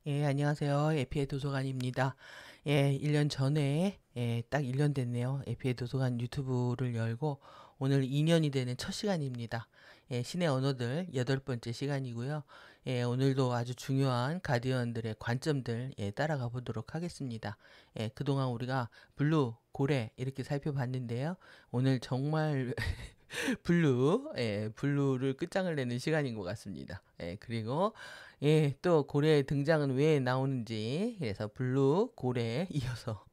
예, 안녕하세요. 에피의 도서관입니다. 예, 1년 전에, 딱 1년 됐네요. 에피의 도서관 유튜브를 열고 오늘 2년이 되는 첫 시간입니다. 예, 신의 언어들 8번째 시간이고요. 예, 오늘도 아주 중요한 가디언들의 관점들 따라가 보도록 하겠습니다. 예, 그동안 우리가 블루, 고래 이렇게 살펴봤는데요. 오늘 정말 블루를 끝장을 내는 시간인 것 같습니다. 예, 그리고 또 고래의 등장은 왜 나오는지, 그래서 블루, 고래 이어서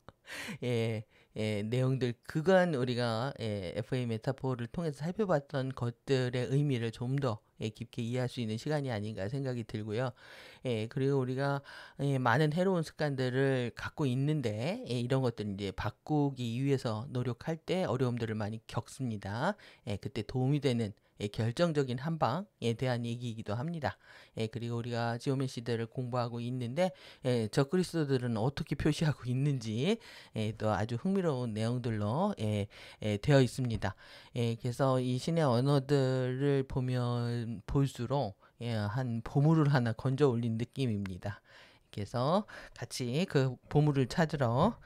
예, 내용들 그간 우리가 FA 메타포를 통해서 살펴봤던 것들의 의미를 좀 더 깊게 이해할 수 있는 시간이 아닌가 생각이 들고요. 그리고 우리가 많은 해로운 습관들을 갖고 있는데 이런 것들 이제 바꾸기 위해서 노력할 때 어려움들을 많이 겪습니다. 그때 도움이 되는 결정적인 한방에 대한 얘기이기도 합니다. 그리고 우리가 지오메시들을 공부하고 있는데 적그리스도들은 어떻게 표시하고 있는지 또 아주 흥미로운 내용들로 되어 있습니다. 그래서 이 신의 언어들을 보면 볼수록 한 보물을 하나 건져 올린 느낌입니다. 그래서 같이 그 보물을 찾으러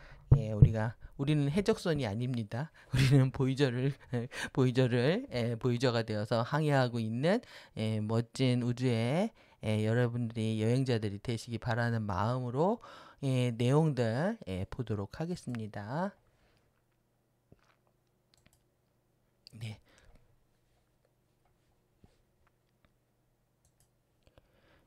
우리는 해적선이 아닙니다. 우리는 보이저가 되어서 항해하고 있는 멋진 우주에 여러분들이 여행자들이 되시기 바라는 마음으로 내용들 보도록 하겠습니다. 네.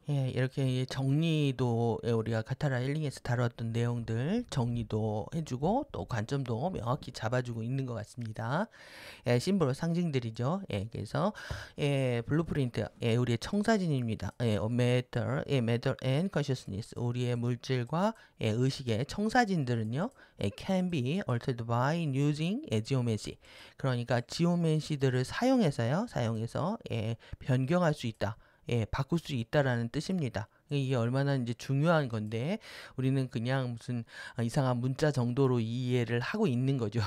이렇게 정리도 우리가 카타라 힐링에서 다뤘던 내용들 정리도 해주고 또 관점도 명확히 잡아주고 있는 것 같습니다. 심볼 상징들이죠. 그래서 블루프린트 우리의 청사진입니다. matter, matter and consciousness 우리의 물질과 의식의 청사진들은요. can be altered by using geometry. 그러니까 지오메시들을 사용해서 변경할 수 있다. 바꿀 수 있다라는 뜻입니다. 이게 얼마나 이제 중요한 건데 우리는 그냥 무슨 이상한 문자 정도로 이해를 하고 있는 거죠.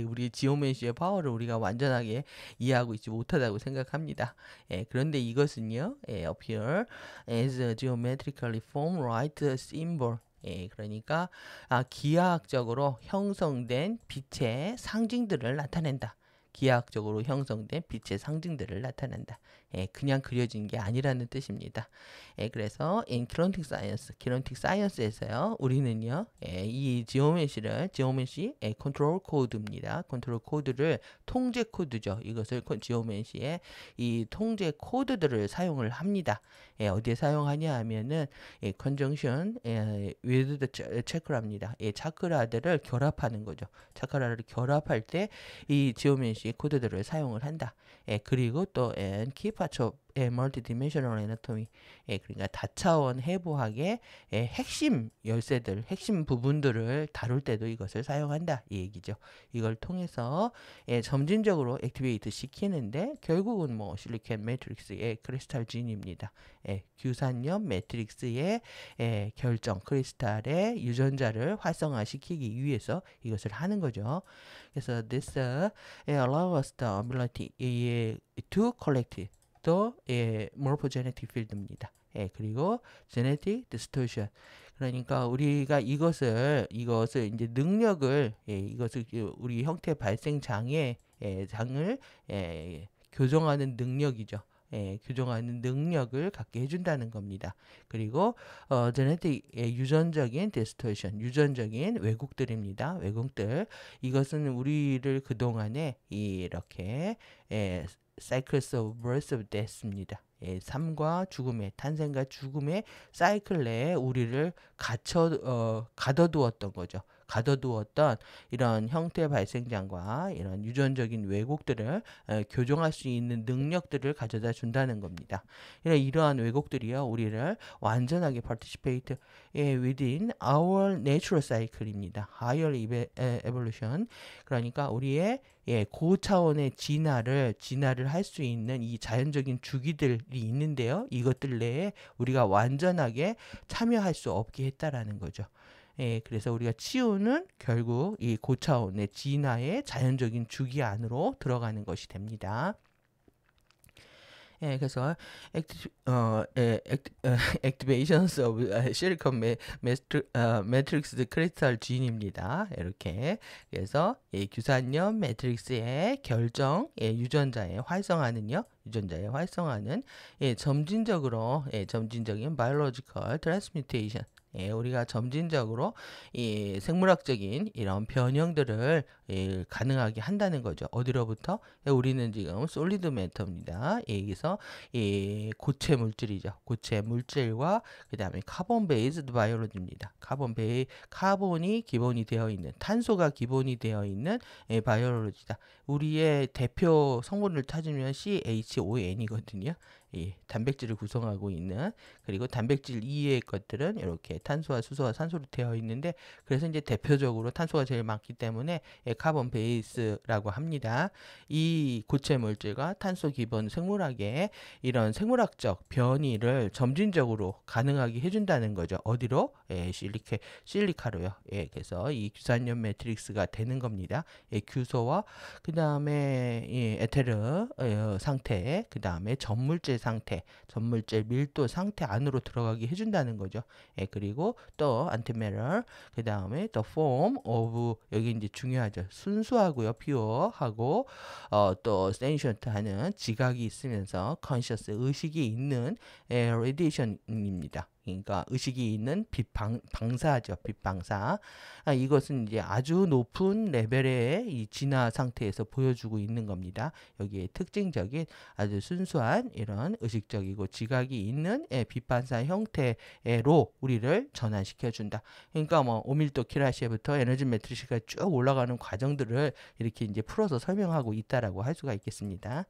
우리 지오메시의 파워를 우리가 완전하게 이해하고 있지 못하다고 생각합니다. 그런데 이것은요, appear as a geometrically formed right symbol. 그러니까 기하학적으로 형성된 빛의 상징들을 나타낸다. 기하학적으로 형성된 빛의 상징들을 나타낸다. 그냥 그려진 게 아니라는 뜻입니다. 그래서 in kinetic science에서요, 우리는요, 이 지오메시 컨트롤 코드입니다. 컨트롤 코드를 통제 코드죠. 이것을 지오메시의 이 통제 코드들을 사용을 합니다. 어디에 사용하냐 하면은 conjunction with the chakra입니다. 차크라들을 결합하는 거죠. 차크라를 결합할 때 이 지오메시 코드들을 사용을 한다. 그리고 또 key parts of multidimensional anatomy. 그러니까 다차원 해부학의 핵심 열쇠들, 핵심 부분들을 다룰 때도 이것을 사용한다. 이 얘기죠. 이걸 통해서 점진적으로 액티베이트 시키는데 결국은 뭐 실리콘 매트릭스의 크리스탈진입니다. 규산염 매트릭스의 결정, 크리스탈의 유전자를 활성화시키기 위해서 이것을 하는 거죠. 그래서 this allow us the ability to collect 또 morphogenetic field입니다. 그리고 genetic distortion. 그러니까 우리가 이것을 이제 능력을 이것을 우리 형태 발생 장애 장을 교정하는 능력이죠. 교정하는 능력을 갖게 해준다는 겁니다. 그리고 genetic 유전적인 distortion, 유전적인 왜곡들입니다. 왜곡들. 이것은 우리를 그동안에 이렇게 cycles of birth of death입니다. 삶과 죽음의 탄생과 죽음의 사이클 내에 우리를 가둬두었던 거죠. 가둬두었던 이런 형태 발생장과 이런 유전적인 왜곡들을 교정할 수 있는 능력들을 가져다 준다는 겁니다. 이러한 왜곡들이요, 우리를 완전하게 participate within our natural cycle입니다. higher evolution. 그러니까 우리의 고차원의 진화를 할 수 있는 이 자연적인 주기들이 있는데요. 이것들 내에 우리가 완전하게 참여할 수 없게 했다라는 거죠. 그래서 우리가 치유는 결국 이 고차원의 진화의 자연적인 주기 안으로 들어가는 것이 됩니다. 그래서 activations of silicon matrix crystal gene입니다. 이렇게 그래서 규산염 매트릭스의 결정 유전자의 활성화는요. 유전자의 활성화는 점진적인 biological transmutation 우리가 점진적으로 이 생물학적인 이런 변형들을 가능하게 한다는 거죠. 어디로부터? 우리는 지금 솔리드 매터입니다. 여기서 이 고체 물질이죠. 고체 물질과 그 다음에 카본 베이스드 바이올로지입니다. 카본이 기본이 되어 있는 탄소가 기본이 되어 있는 바이올로지다. 우리의 대표 성분을 찾으면 CHON이거든요. 이 단백질을 구성하고 있는 그리고 단백질 이외의 것들은 이렇게 탄소와 수소와 산소로 되어 있는데 그래서 이제 대표적으로 탄소가 제일 많기 때문에 카본 베이스라고 합니다. 이 고체 물질과 탄소 기본 생물학의 이런 생물학적 변이를 점진적으로 가능하게 해준다는 거죠. 어디로? 실리카로요. 그래서 이 규산염 매트릭스가 되는 겁니다. 규소와 그 다음에 에테르 상태, 그 다음에 전물질 상태, 전물질 밀도 상태 안으로 들어가게 해준다는 거죠. 그리고 또 antimatter, 그 다음에 the form of 여기 이제 중요하죠. 순수하고요, pure하고 또 sentient 하는 지각이 있으면서 conscious 의식이 있는 radiation입니다. 그러니까 의식이 있는 방사죠. 빛방사. 이것은 이제 아주 높은 레벨의 이 진화 상태에서 보여주고 있는 겁니다. 여기에 특징적인 아주 순수한 이런 의식적이고 지각이 있는 빛반사 형태로 우리를 전환시켜 준다. 그러니까 뭐 오밀도 키라시에부터 에너지 매트리스가 쭉 올라가는 과정들을 이렇게 이제 풀어서 설명하고 있다라고 할 수가 있겠습니다.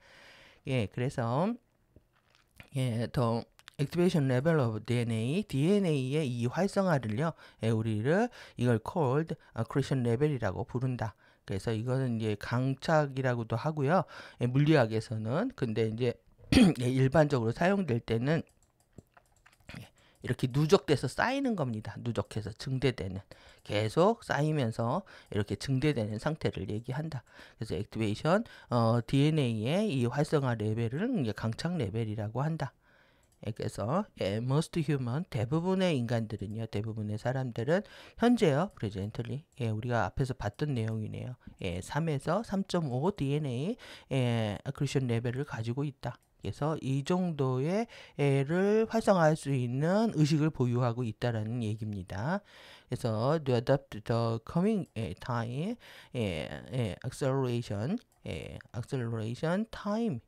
그래서 더 activation level of DNA의 이 활성화를요, 우리를 이걸 called accretion level이라고 부른다. 그래서 이거는 이제 강착이라고도 하고요. 물리학에서는 근데 이제 일반적으로 사용될 때는 이렇게 누적돼서 쌓이는 겁니다. 누적해서 증대되는 계속 쌓이면서 이렇게 증대되는 상태를 얘기한다. 그래서 액티베이션 DNA의 이 활성화 레벨은 이제 강착 레벨이라고 한다. 그래서 most human 대부분의 인간들은요, 대부분의 사람들은 현재요, presently 우리가 앞에서 봤던 내용이네요. 3에서 3.5 DNA accretion 레벨을 가지고 있다. 그래서 이 정도의 를 활성화할 수 있는 의식을 보유하고 있다라는 얘기입니다. 그래서 to adapt the coming time acceleration time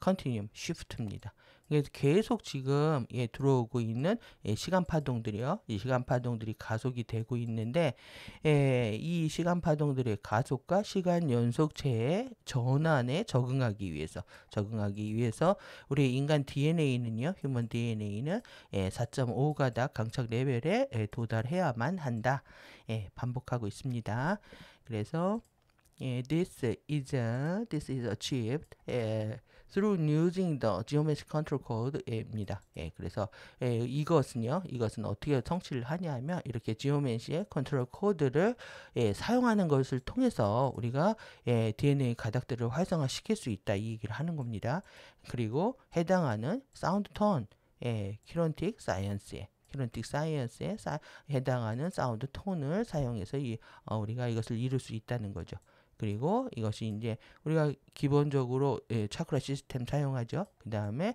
continuum shift입니다. 그래서 계속 지금 들어오고 있는 시간 파동들이요. 이 시간 파동들이 가속이 되고 있는데 이 시간 파동들의 가속과 시간 연속체의 전환에 적응하기 위해서 우리 인간 DNA는요. 휴먼 DNA는 4.5가닥 강착 레벨에 도달해야만 한다. 반복하고 있습니다. 그래서 this is achieved through using the geometric control code입니다. 그래서 이것은 어떻게 성취를 하냐면 이렇게 geometric control code를 사용하는 것을 통해서 우리가 DNA 가닥들을 활성화시킬 수 있다 이 얘기를 하는 겁니다. 그리고 해당하는 사운드 톤, 키네틱 사이언스에 해당하는 사운드 톤을 사용해서 우리가 이것을 이룰 수 있다는 거죠. 그리고 이것이 이제 우리가 기본적으로 차크라 시스템 사용하죠. 그 다음에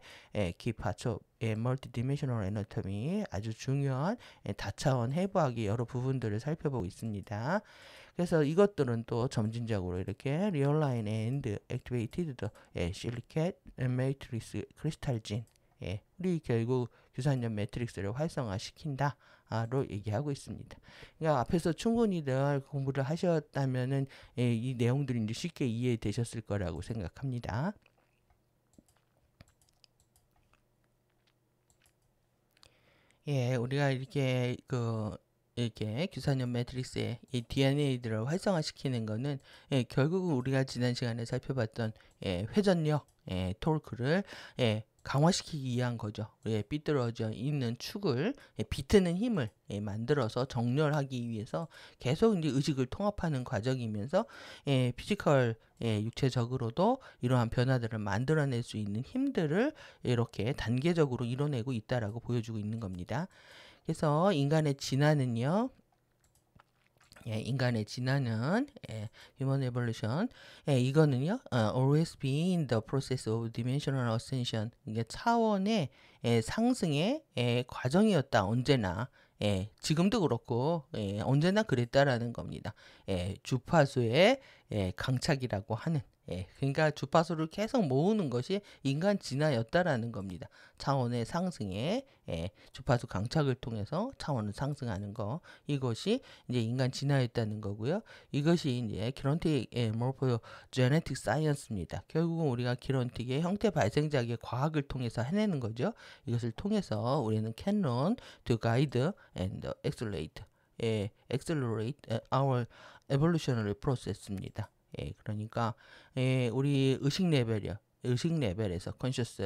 키파초 멀티디멘셔널 애너토미 아주 중요한 다차원 해부학의 여러 부분들을 살펴보고 있습니다. 그래서 이것들은 또 점진적으로 이렇게 리얼라인 앤드 액티베이티드 실리켓 매트릭스 크리스탈진 우리 결국 규산염 매트릭스를 활성화시킨다. 로 얘기하고 있습니다. 그러니까 앞에서 충분히들 공부를 하셨다면은 이 내용들이 이제 쉽게 이해되셨을 거라고 생각합니다. 우리가 이렇게 규산염 매트릭스의 이 DNA들을 활성화시키는 거는 결국은 우리가 지난 시간에 살펴봤던 회전력 토르크를 강화시키기 위한 거죠. 삐뚤어져 있는 축을 비트는 힘을 만들어서 정렬하기 위해서 계속 이제 의식을 통합하는 과정이면서 피지컬 육체적으로도 이러한 변화들을 만들어낼 수 있는 힘들을 이렇게 단계적으로 이뤄내고 있다라고 보여주고 있는 겁니다. 그래서 인간의 진화는요. 인간의 진화는 Human Evolution 이거는요 always be in the process of dimensional ascension 이게 차원의 상승의 과정이었다 언제나 지금도 그렇고 언제나 그랬다라는 겁니다. 주파수의 강착이라고 하는 그러니까 주파수를 계속 모으는 것이 인간 진화였다라는 겁니다. 차원의 상승에 주파수 강착을 통해서 차원을 상승하는 거 이것이 이제 인간 진화였다는 거고요. 이것이 이제 기론틱 모르포제네틱 사이언스입니다. 결국은 우리가 기론틱의 형태 발생작의 과학을 통해서 해내는 거죠. 이것을 통해서 우리는 can learn to guide and accelerate our evolutionary process입니다. 그러니까 우리 의식 레벨이요. 의식 레벨에서 conscious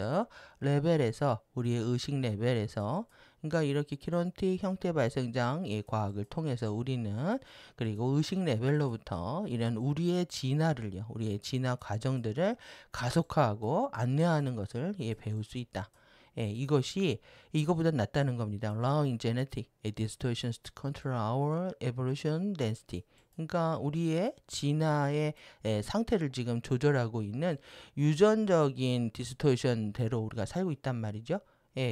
레벨에서 우리의 의식 레벨에서 그러니까 이렇게 기론틱 형태 발생장 과학을 통해서 우리는 그리고 의식 레벨로부터 이런 우리의 진화를요. 우리의 진화 과정들을 가속화하고 안내하는 것을 배울 수 있다. 이것이 이거보다 낫다는 겁니다. Allowing genetic distortions to control our evolution density. 그러니까 우리의 진화의 상태를 지금 조절하고 있는 유전적인 디스토션대로 우리가 살고 있단 말이죠.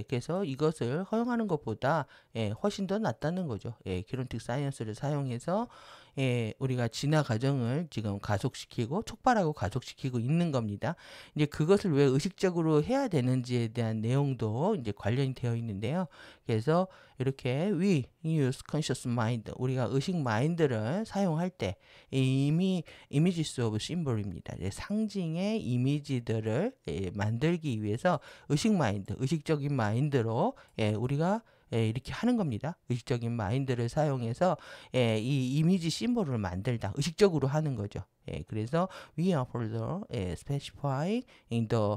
그래서 이것을 허용하는 것보다 훨씬 더 낫다는 거죠. 기론틱 사이언스를 사용해서 우리가 진화 과정을 지금 가속시키고 촉발하고 가속시키고 있는 겁니다. 이제 그것을 왜 의식적으로 해야 되는지에 대한 내용도 이제 관련이 되어 있는데요. 그래서 이렇게 we use conscious mind 우리가 의식 마인드를 사용할 때 이미 images of symbol입니다. 상징의 이미지들을 만들기 위해서 의식 마인드, 의식적인 마인드로 우리가 이렇게 하는 겁니다. 의식적인 마인드를 사용해서 이 이미지 심볼을 만들다. 의식적으로 하는 거죠. 그래서 we are further specify in the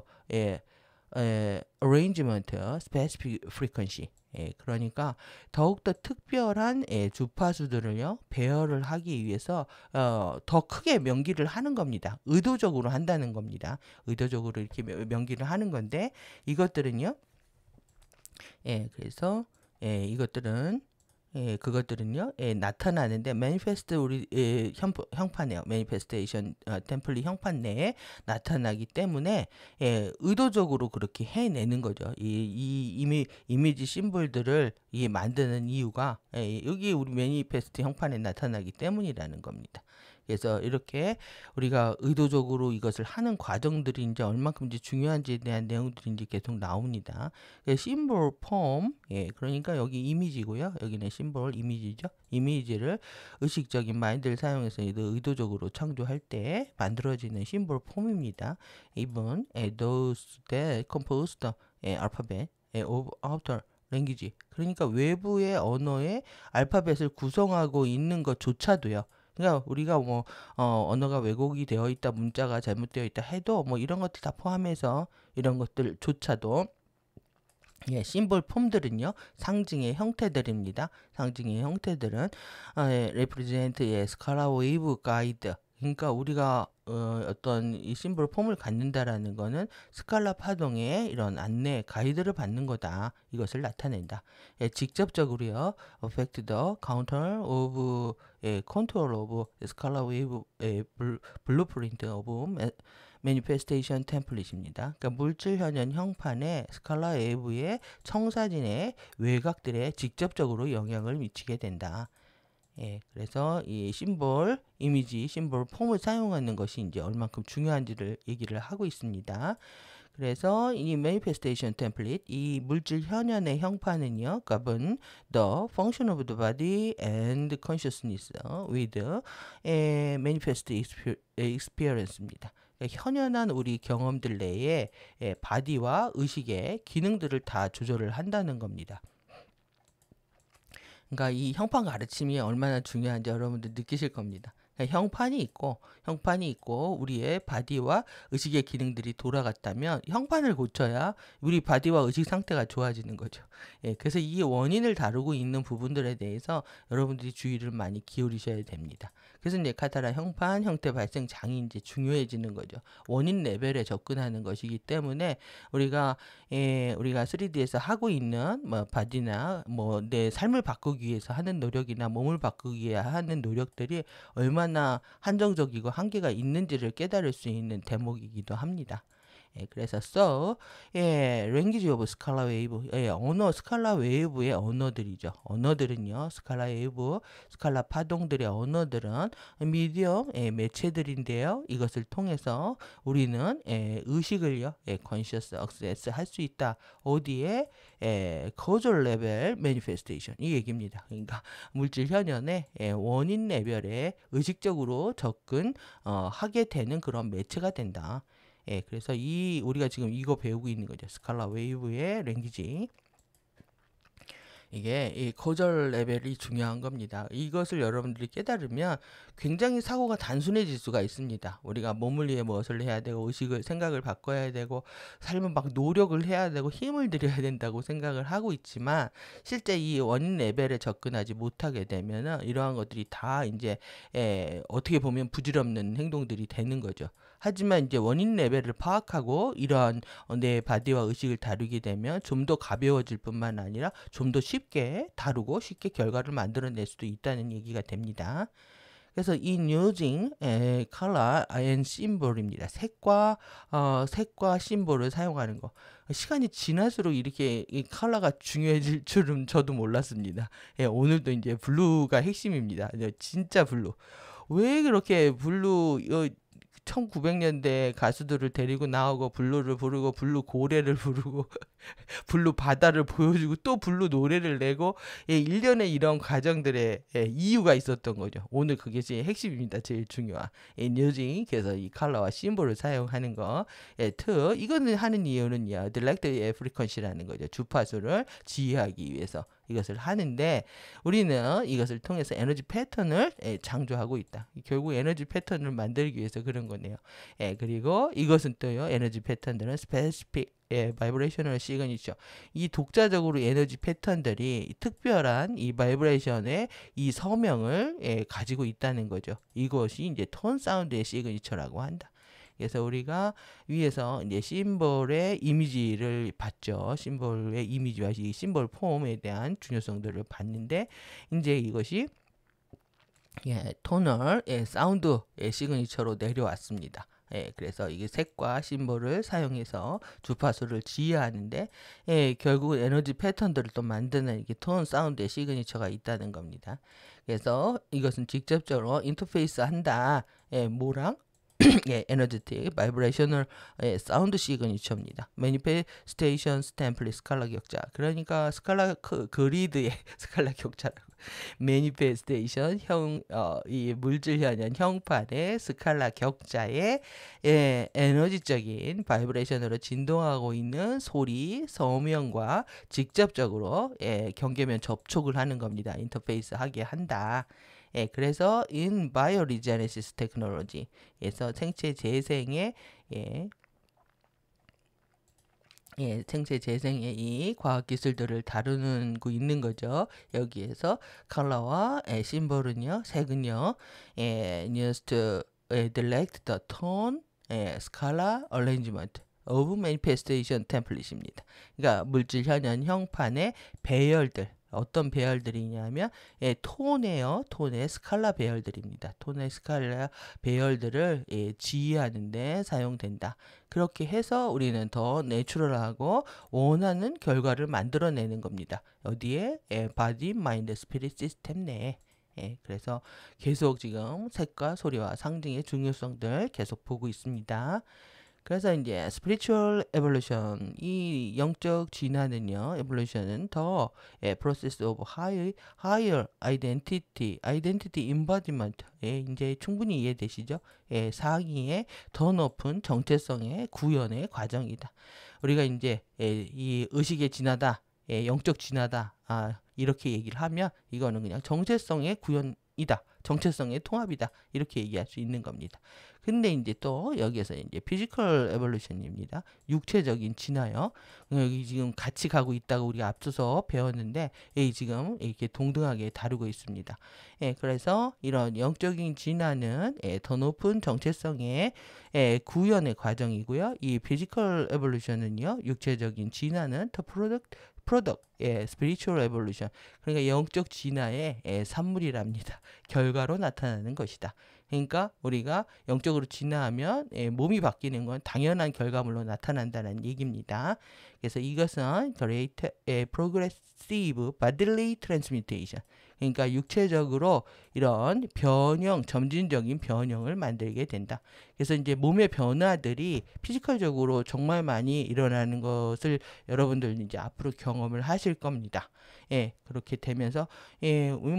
arrangement specific frequency. 그러니까 더욱더 특별한 주파수들을요 배열을 하기 위해서 더 크게 명기를 하는 겁니다. 의도적으로 한다는 겁니다. 의도적으로 이렇게 명기를 하는 건데 이것들은요 그래서 이것들은 그것들은요 나타나는데 매니페스트 우리 형판에요. 매니페스테이션 템플릿 형판 내에 나타나기 때문에 의도적으로 그렇게 해내는 거죠. 이 이미지 심볼들을 만드는 이유가 여기 우리 매니페스트 형판에 나타나기 때문이라는 겁니다. 그래서 이렇게 우리가 의도적으로 이것을 하는 과정들이 이제 얼만큼 이제 중요한지에 대한 내용들이 이제 계속 나옵니다. 심볼 폼, 그러니까 여기 이미지고요. 여기는 심볼 이미지죠. 이미지를 의식적인 마인드를 사용해서 의도적으로 창조할 때 만들어지는 심볼 폼입니다. Even those that compose the alphabet of outer language. 그러니까 외부의 언어의 알파벳을 구성하고 있는 것조차도요. 그러니까 우리가 뭐 언어가 왜곡이 되어 있다, 문자가 잘못되어 있다 해도 뭐 이런 것들 다 포함해서 이런 것들조차도 심볼 폼들은요 상징의 형태들입니다. 상징의 형태들은 represent 스칼라 웨이브 가이드. 그러니까 우리가 어떤 이 심볼 폼을 갖는다라는 거는 스칼라 파동의 이런 안내 가이드를 받는 거다. 이것을 나타낸다. 직접적으로요. affect the counter of control of 스칼라 웨이브 blueprint of 매니페스테이션 템플릿입니다. 그러니까 물질 현현 형판에 스칼라 웨이브의 청사진의 외곽들에 직접적으로 영향을 미치게 된다. 그래서 이 심볼, 이미지, 심볼 폼을 사용하는 것이 이제 얼만큼 중요한지를 얘기를 하고 있습니다. 그래서 이 manifestation template, 이 물질 현현의 형판은요, govern the function of the body and consciousness with a manifest experience입니다. 현현한 우리 경험들 내에 바디와 의식의 기능들을 다 조절을 한다는 겁니다. 그러니까 이 형판 가르침이 얼마나 중요한지 여러분들 느끼실 겁니다. 그러니까 형판이 있고 우리의 바디와 의식의 기능들이 돌아갔다면 형판을 고쳐야 우리 바디와 의식 상태가 좋아지는 거죠. 예, 그래서 이 원인을 다루고 있는 부분들에 대해서 여러분들이 주의를 많이 기울이셔야 됩니다. 그래서 이제 카타라 형판, 형태 발생 장이 이제 중요해지는 거죠. 원인 레벨에 접근하는 것이기 때문에 우리가 3D에서 하고 있는 뭐 바디나 뭐 내 삶을 바꾸기 위해서 하는 노력이나 몸을 바꾸기 위해 하는 노력들이 얼마나 한정적이고 한계가 있는지를 깨달을 수 있는 대목이기도 합니다. 예, 그래서 language of 스칼라 웨이브, 언어 스칼라 웨이브의 언어들이죠. 언어들은요, 스칼라 웨이브, 스칼라 파동들의 언어들은 미디엄, 매체들인데요. 이것을 통해서 우리는 의식을요, conscious access 할 수 있다. 어디에? causal level manifestation 이 얘기입니다. 그러니까 물질 현현의 원인 레벨에 의식적으로 접근 하게 되는 그런 매체가 된다. 예, 그래서 우리가 지금 이거 배우고 있는 거죠. 스칼라 웨이브의 랭귀지. 이게 이 코절 레벨이 중요한 겁니다. 이것을 여러분들이 깨달으면 굉장히 사고가 단순해질 수가 있습니다. 우리가 몸을 위해 무엇을 해야 되고 생각을 바꿔야 되고 삶은 막 노력을 해야 되고 힘을 들여야 된다고 생각을 하고 있지만 실제 이 원인 레벨에 접근하지 못하게 되면은 이러한 것들이 다 이제 어떻게 보면 부질없는 행동들이 되는 거죠. 하지만 이제 원인 레벨을 파악하고 이러한 내 바디와 의식을 다루게 되면 좀 더 가벼워질 뿐만 아니라 좀 더 쉽게 다루고 쉽게 결과를 만들어낼 수도 있다는 얘기가 됩니다. 그래서 in using color and symbol입니다. 색과 심볼을 사용하는 거. 시간이 지날수록 이렇게 이 컬러가 중요해질 줄은 저도 몰랐습니다. 예, 오늘도 이제 블루가 핵심입니다. 진짜 블루. 왜 그렇게 블루 1900년대 가수들을 데리고 나오고 블루를 부르고 블루 고래를 부르고 블루 바다를 보여주고 또 블루 노래를 내고 일련의 이런 과정들의 이유가 있었던 거죠. 오늘 그게 제일 핵심입니다. 제일 중요한 using 그래서 이 컬러와 심볼을 사용하는 거. 이거는 하는 이유는요. Direct frequency라는 거죠. 주파수를 지휘하기 위해서 이것을 하는데 우리는 이것을 통해서 에너지 패턴을 창조하고 있다. 결국 에너지 패턴을 만들기 위해서 그런 거네요. 그리고 이것은 또요. 에너지 패턴들은 specific 바이브레이셔널 시그니처. 이 독자적으로 에너지 패턴들이 특별한 이 바이브레이션의 이 서명을 가지고 있다는 거죠. 이것이 이제 톤 사운드의 시그니처라고 한다. 그래서 우리가 위에서 이제 심볼의 이미지를 봤죠. 심볼의 이미지와 이 심볼 폼에 대한 중요성들을 봤는데 이제 이것이 토널 사운드의 시그니처로 내려왔습니다. 그래서 이게 색과 심볼을 사용해서 주파수를 지휘하는데 결국 에너지 패턴들을 또 만드는 이게 톤 사운드의 시그니처가 있다는 겁니다. 그래서 이것은 직접적으로 인터페이스 한다. 뭐랑? 에너지틱, 바이브레이셔널 사운드 시그니처입니다. 매니페스테이션 스탬플리 스칼라 격자. 그러니까 스칼라 그리드의 스칼라 격자라고. 매니페스테이션 이 물질 현현 형판의 스칼라 격자의 에너지적인 바이브레이션으로 진동하고 있는 소리, 서명과 직접적으로 경계면 접촉을 하는 겁니다. 인터페이스 하게 한다. 그래서 in bioregenesis technology에서 생체 재생의 생체 재생의 이 과학 기술들을 다루는 거 있는 거죠. 여기에서 컬러와 심볼은요, 색은요, used to select the tone, scalar arrangement of manifestation template입니다. 그러니까 물질 현현 형판의 배열들. 어떤 배열들이냐면 톤의 스칼라 배열들입니다. 톤의 스칼라 배열들을 지휘하는 데 사용된다. 그렇게 해서 우리는 더 내추럴하고 원하는 결과를 만들어내는 겁니다. 어디에? 바디, 마인드, 스피릿 시스템 내에. 그래서 계속 지금 색과 소리와 상징의 중요성들 계속 보고 있습니다. 그래서 이제 spiritual evolution 이 영적 진화는요, evolution은 더 process of higher identity embodiment 이제 충분히 이해되시죠? 상위의 더 높은 정체성의 구현의 과정이다. 우리가 이제 이 의식의 진화다, 영적 진화다, 이렇게 얘기를 하면 이거는 그냥 정체성의 구현 통합이다. 정체성의 통합이다. 이렇게 얘기할 수 있는 겁니다. 근데 이제 또 여기에서 이제 피지컬 에볼루션입니다. 육체적인 진화요. 여기 지금 같이 가고 있다고 우리가 앞서서 배웠는데 여기 지금 이렇게 동등하게 다루고 있습니다. 예, 그래서 이런 영적인 진화는 더 높은 정체성의 구현의 과정이고요. 이 피지컬 에볼루션은요, 육체적인 진화는 더 프로덕트, spiritual evolution. 그러니까 영적 진화의 산물이랍니다. 결과로 나타나는 것이다. 그러니까 우리가 영적으로 진화하면 몸이 바뀌는 건 당연한 결과물로 나타난다는 얘기입니다. 그래서 이것은 Great Progressive Bodily Transmutation. 그러니까 육체적으로 이런 변형, 점진적인 변형을 만들게 된다. 그래서 이제 몸의 변화들이 피지컬적으로 정말 많이 일어나는 것을 여러분들 이제 앞으로 경험을 하실 겁니다. 예, 그렇게 되면서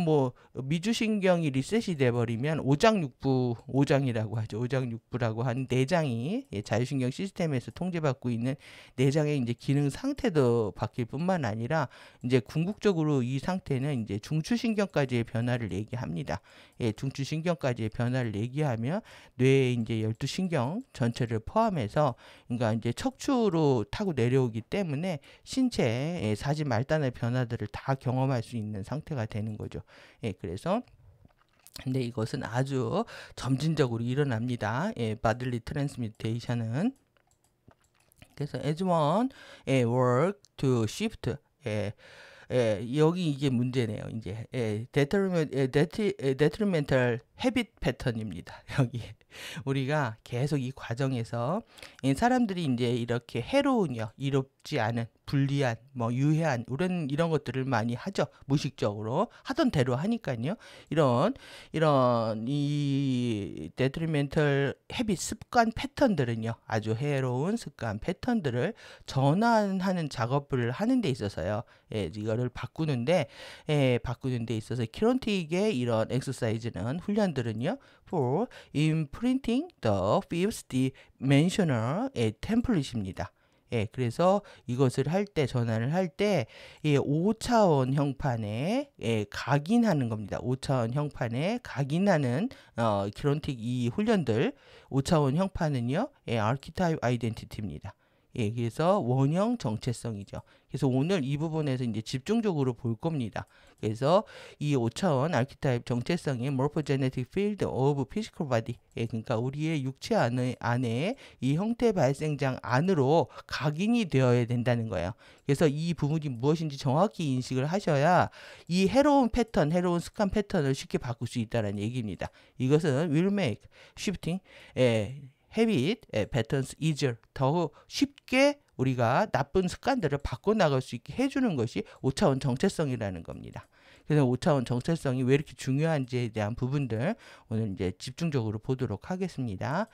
뭐 미주신경이 리셋이 돼버리면 오장이라고 하죠. 오장육부라고 하는 내장이 자율신경 시스템에서 통제받고 있는 내장의 이제 기능 상태도 바뀔 뿐만 아니라 이제 궁극적으로 이 상태는 이제 중추신경까지의 변화를 얘기합니다. 예, 중추신경까지의 변화를 얘기하면 뇌의 이제 12신경 전체를 포함해서 그러니까 이제 척추로 타고 내려오기 때문에 신체의 사지 말단의 변화들을 다 경험할 수 있는 상태가 되는 거죠. 예, 그래서 근데 이것은 아주 점진적으로 일어납니다. 예, bodily transmutation은. 그래서 as one work to shift 여기 이게 문제네요. 이제 detrimental habit pattern입니다. 여기 우리가 계속 이 과정에서 사람들이 이제 이렇게 해로운요, 이롭지 않은, 불리한, 뭐 유해한 이런 것들을 많이 하죠. 무의식적으로 하던 대로 하니까요. 이런 이 detrimental habit 습관 패턴들은요, 아주 해로운 습관 패턴들을 전환하는 작업을 하는 데 있어서요. 이거를 바꾸는 데 있어서 키론틱의 이런 엑서사이즈는 훈련들은요, for imprinting the fifth dimensional template입니다. 예, 그래서 이것을 할 때, 전환을 할 때, 5차원 형판에 각인하는 겁니다. 5차원 형판에 각인하는 키론틱 이 훈련들, 5차원 형판은요, archetype identity입니다. 예, 그래서 원형 정체성이죠. 그래서 오늘 이 부분에서 이제 집중적으로 볼 겁니다. 그래서 이 5차원 아키타입 정체성의 morphogenetic field of physical body. 예, 그러니까 우리의 육체 안에 이 형태 발생장 안으로 각인이 되어야 된다는 거예요. 그래서 이 부분이 무엇인지 정확히 인식을 하셔야 이 해로운 습관 패턴을 쉽게 바꿀 수 있다는 얘기입니다. 이것은 will make shifting habit patterns easier. 더 쉽게 우리가 나쁜 습관들을 바꿔나갈 수 있게 해주는 것이 5차원 정체성이라는 겁니다. 그래서 5차원 정체성이 왜 이렇게 중요한지에 대한 부분들 오늘 이제 집중적으로 보도록 하겠습니다.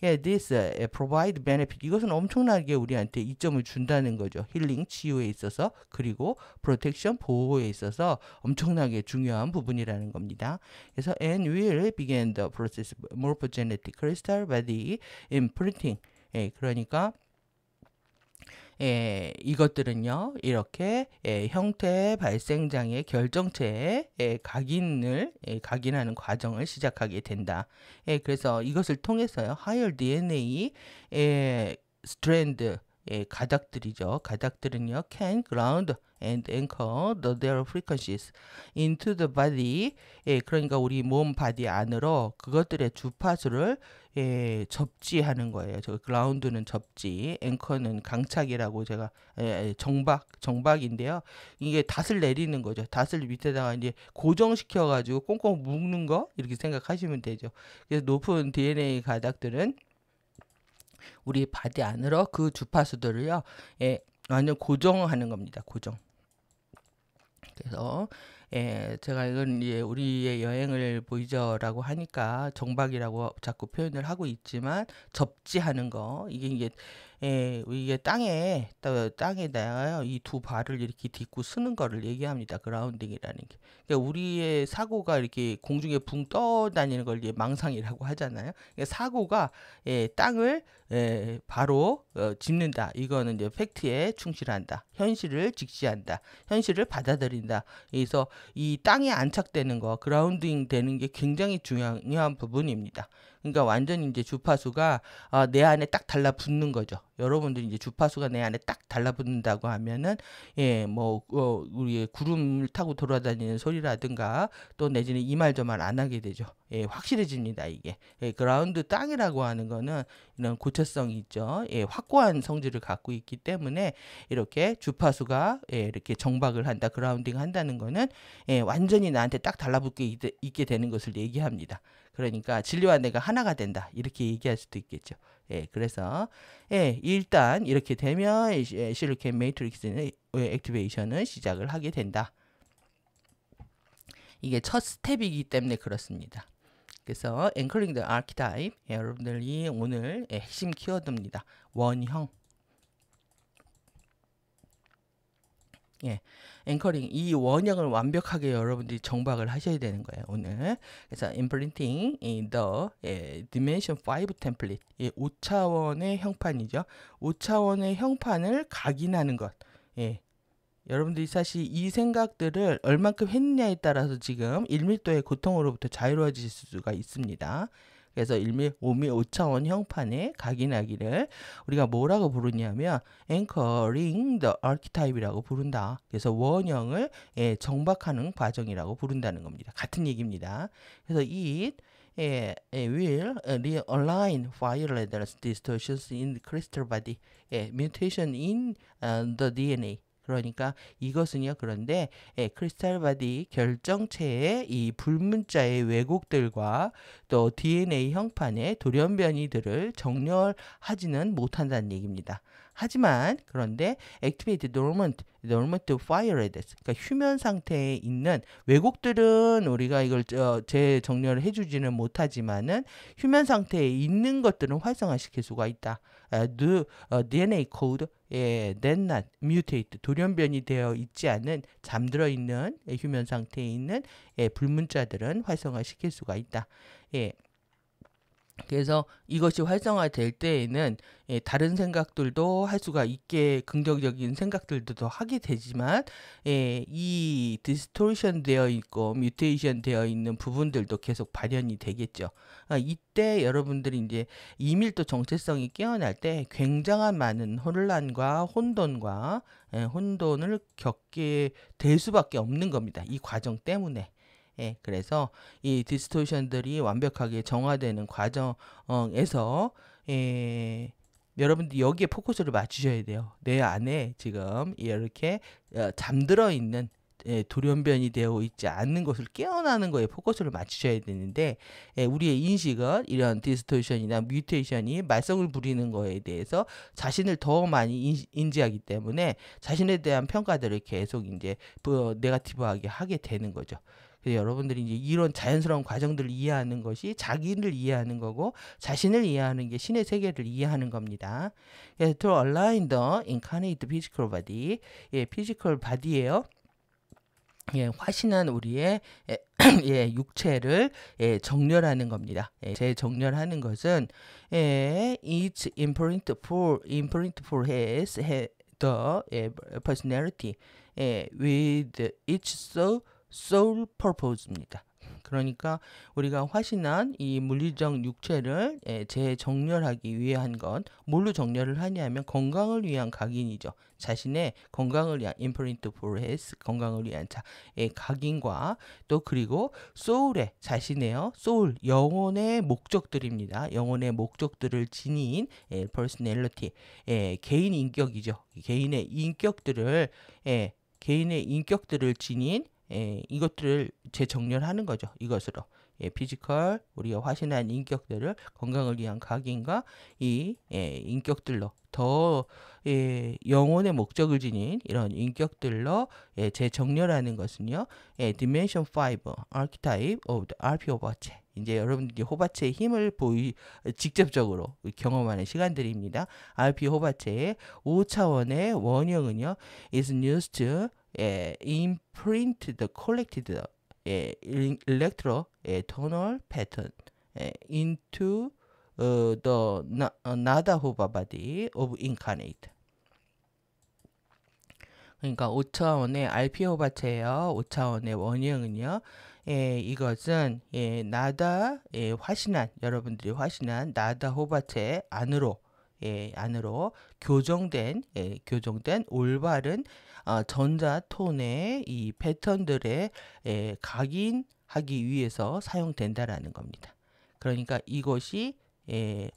This provide benefit. 이것은 엄청나게 우리한테 이점을 준다는 거죠. 힐링, 치유에 있어서, 그리고 protection, 보호에 있어서 엄청나게 중요한 부분이라는 겁니다. 그래서 and will begin the process of morphogenetic crystal body imprinting. 그러니까 이것들은요, 이렇게 형태 발생장의 결정체에 각인하는 과정을 시작하게 된다. 그래서 이것을 통해서요, higher DNA strand 가닥들이죠. 가닥들은요, can ground and anchor their frequencies into the body. 그러니까 우리 몸 바디 안으로 그것들의 주파수를 접지하는 거예요. 저 그라운드는 접지, 앵커는 강착이라고 제가 정박인데요. 이게 닷을 내리는 거죠. 닷을 밑에다가 이제 고정시켜 가지고 꽁꽁 묶는 거 이렇게 생각하시면 되죠. 그래서 높은 DNA 가닥들은 우리 바디 안으로 그 주파수들을요, 완전 고정하는 겁니다. 고정. 그래서 제가 이건 이제 우리의 여행을 보이죠라고 하니까 정박이라고 자꾸 표현을 하고 있지만 접지하는 거 이게 땅에다가 이 두 발을 이렇게 딛고 쓰는 거를 얘기합니다. 그라운딩이라는 게. 그러니까 우리의 사고가 이렇게 공중에 붕 떠다니는 걸 이제 망상이라고 하잖아요. 그러니까 사고가 땅을 바로 짚는다. 이거는 이제 팩트에 충실한다. 현실을 직시한다. 현실을 받아들인다. 그래서 이 땅에 안착되는 거, 그라운딩 되는 게 굉장히 중요한 부분입니다. 그러니까 완전히 이제 주파수가 내 안에 딱 달라붙는 거죠. 여러분들이 이제 주파수가 내 안에 딱 달라붙는다고 하면은 우리 구름을 타고 돌아다니는 소리라든가 또 내지는 이 말 저 말 안 하게 되죠. 확실해집니다, 이게. 그라운드 땅이라고 하는 거는 이런 고체성이 있죠. 확고한 성질을 갖고 있기 때문에 이렇게 주파수가 이렇게 정박을 한다, 그라운딩 한다는 거는 완전히 나한테 딱 달라붙게 있게 되는 것을 얘기합니다. 그러니까 진리와 내가 하나가 된다, 이렇게 얘기할 수도 있겠죠. 그래서 일단 이렇게 되면 실리콘 매트릭스의 액티베이션은 시작을 하게 된다. 이게 첫 스텝이기 때문에 그렇습니다. 그래서 Anchoring the Archetype, 여러분들이 오늘 핵심 키워드입니다. 원형. 앵커링, 이 원형을 완벽하게 여러분들이 정박을 하셔야 되는 거예요, 오늘. 그래서 Imprinting in the Dimension 5 Template, 5차원의 형판이죠. 5차원의 형판을 각인하는 것. 여러분들이 사실 이 생각들을 얼만큼 했느냐에 따라서 지금 1밀도의 고통으로부터 자유로워질 수가 있습니다. 그래서 1밀, 5밀, 5차원 형판에 각인하기를 우리가 뭐라고 부르냐면 Anchoring the Archetype이라고 부른다. 그래서 원형을 정박하는 과정이라고 부른다는 겁니다. 같은 얘기입니다. 그래서 it will realign wireless distortions in the crystal body, mutation in the DNA. 그러니까 이것은요, 그런데 크리스탈 바디 결정체의 이 불문자의 왜곡들과 또 DNA 형판의 돌연변이들을 정렬하지는 못한다는 얘기입니다. 하지만 그런데 activate dormant fireless, 그러니까 휴면 상태에 있는 왜곡들은 우리가 이걸 재정렬을 해주지는 못하지만은 휴면 상태에 있는 것들은 활성화시킬 수가 있다. DNA 코드 that not mutate, 돌연변이 되어 있지 않은 잠들어 있는 휴면 상태에 있는 불문자들은 활성화시킬 수가 있다. 그래서 이것이 활성화될 때에는 다른 생각들도 할 수가 있게, 긍정적인 생각들도 더 하게 되지만 이 디스토션 되어 있고 뮤테이션 되어 있는 부분들도 계속 발현이 되겠죠. 이때 여러분들이 이제 이밀도 정체성이 깨어날 때 굉장한 많은 혼란과 혼돈을 겪게 될 수밖에 없는 겁니다. 이 과정 때문에. 그래서 이 디스토션들이 완벽하게 정화되는 과정에서 여러분들이 여기에 포커스를 맞추셔야 돼요. 내 안에 지금 이렇게 잠들어 있는 돌연변이 되어 있지 않는 것을 깨어나는 거에 포커스를 맞추셔야 되는데 우리의 인식은 이런 디스토션이나 뮤테이션이 말썽을 부리는 거에 대해서 자신을 더 많이 인지하기 때문에 자신에 대한 평가들을 계속 이제 네거티브하게 하게 되는 거죠. 그래서 여러분들이 이제 이런 자연스러운 과정들을 이해하는 것이 자기를 이해하는 거고, 자신을 이해하는 게 신의 세계를 이해하는 겁니다. 그래서 to align the incarnate physical body, 피지컬 바디예요. 화신한 우리의 육체를 정렬하는 겁니다. 재정렬하는 것은 each imprintful has the personality with each soul purpose입니다. 그러니까 우리가 화신한 이 물리적 육체를 재정렬하기 위한 건 뭘로 정렬을 하냐면 건강을 위한 각인이죠. 자신의 건강을 위한 imprintful has, 건강을 위한 각인과 또 그리고 soul의 자신의 soul, 영혼의 목적들입니다. 영혼의 목적들을 지닌 personality, 개인 인격이죠. 개인의 인격들을 지닌 이것들을 재정렬하는 거죠. 이것으로 피지컬, 우리가 화신한 인격들을 건강을 위한 각인과 이 인격들로 더 영혼의 목적을 지닌 이런 인격들로 재정렬하는 것은요, Dimension 5 Archetype of the RP 호바체. 이제 여러분들이 호바체의 힘을 직접적으로 경험하는 시간들입니다. RP 호바체의 5차원의 원형은요, is used to imprint the collected electro-tonal pattern into the nada hoba body of incarnate. 그러니까 5차원의 RP 호바체예요. 5차원의 원형은요. 이것은 나다 화신한 여러분들이 화신한 나다 호바체 안으로 안으로 교정된 올바른 전자톤의 이 패턴들의 각인하기 위해서 사용된다라는 겁니다. 그러니까 이것이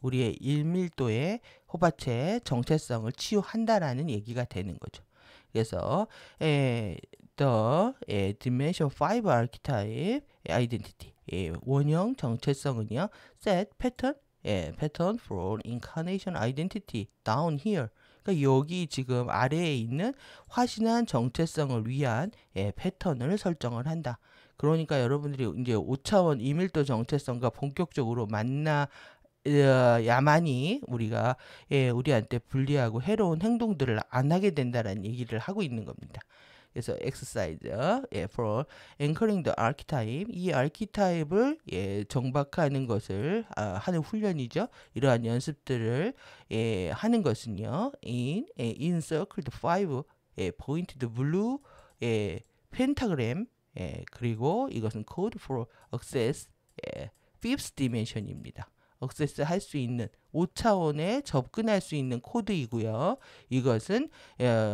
우리의 1밀도의 호바체의 정체성을 치유한다라는 얘기가 되는 거죠. 그래서 the dimension 5 archetype identity 원형 정체성은요 set pattern for incarnation identity down here. 그러니까 여기 지금 아래에 있는 화신한 정체성을 위한 패턴을 설정을 한다. 그러니까 여러분들이 이제 5차원 이밀도 정체성과 본격적으로 야만이 우리가 우리한테 불리하고 해로운 행동들을 안 하게 된다라는 얘기를 하고 있는 겁니다. 그래서 exercise for anchoring the archetype 이 아키타입을 정박하는 것을 하는 훈련이죠. 이러한 연습들을 하는 것은요. in circled 5 pointed blue pentagram 그리고 이것은 code for access fifth dimension입니다. 액세스 할 수 있는 5차원에 접근할 수 있는 코드이고요. 이것은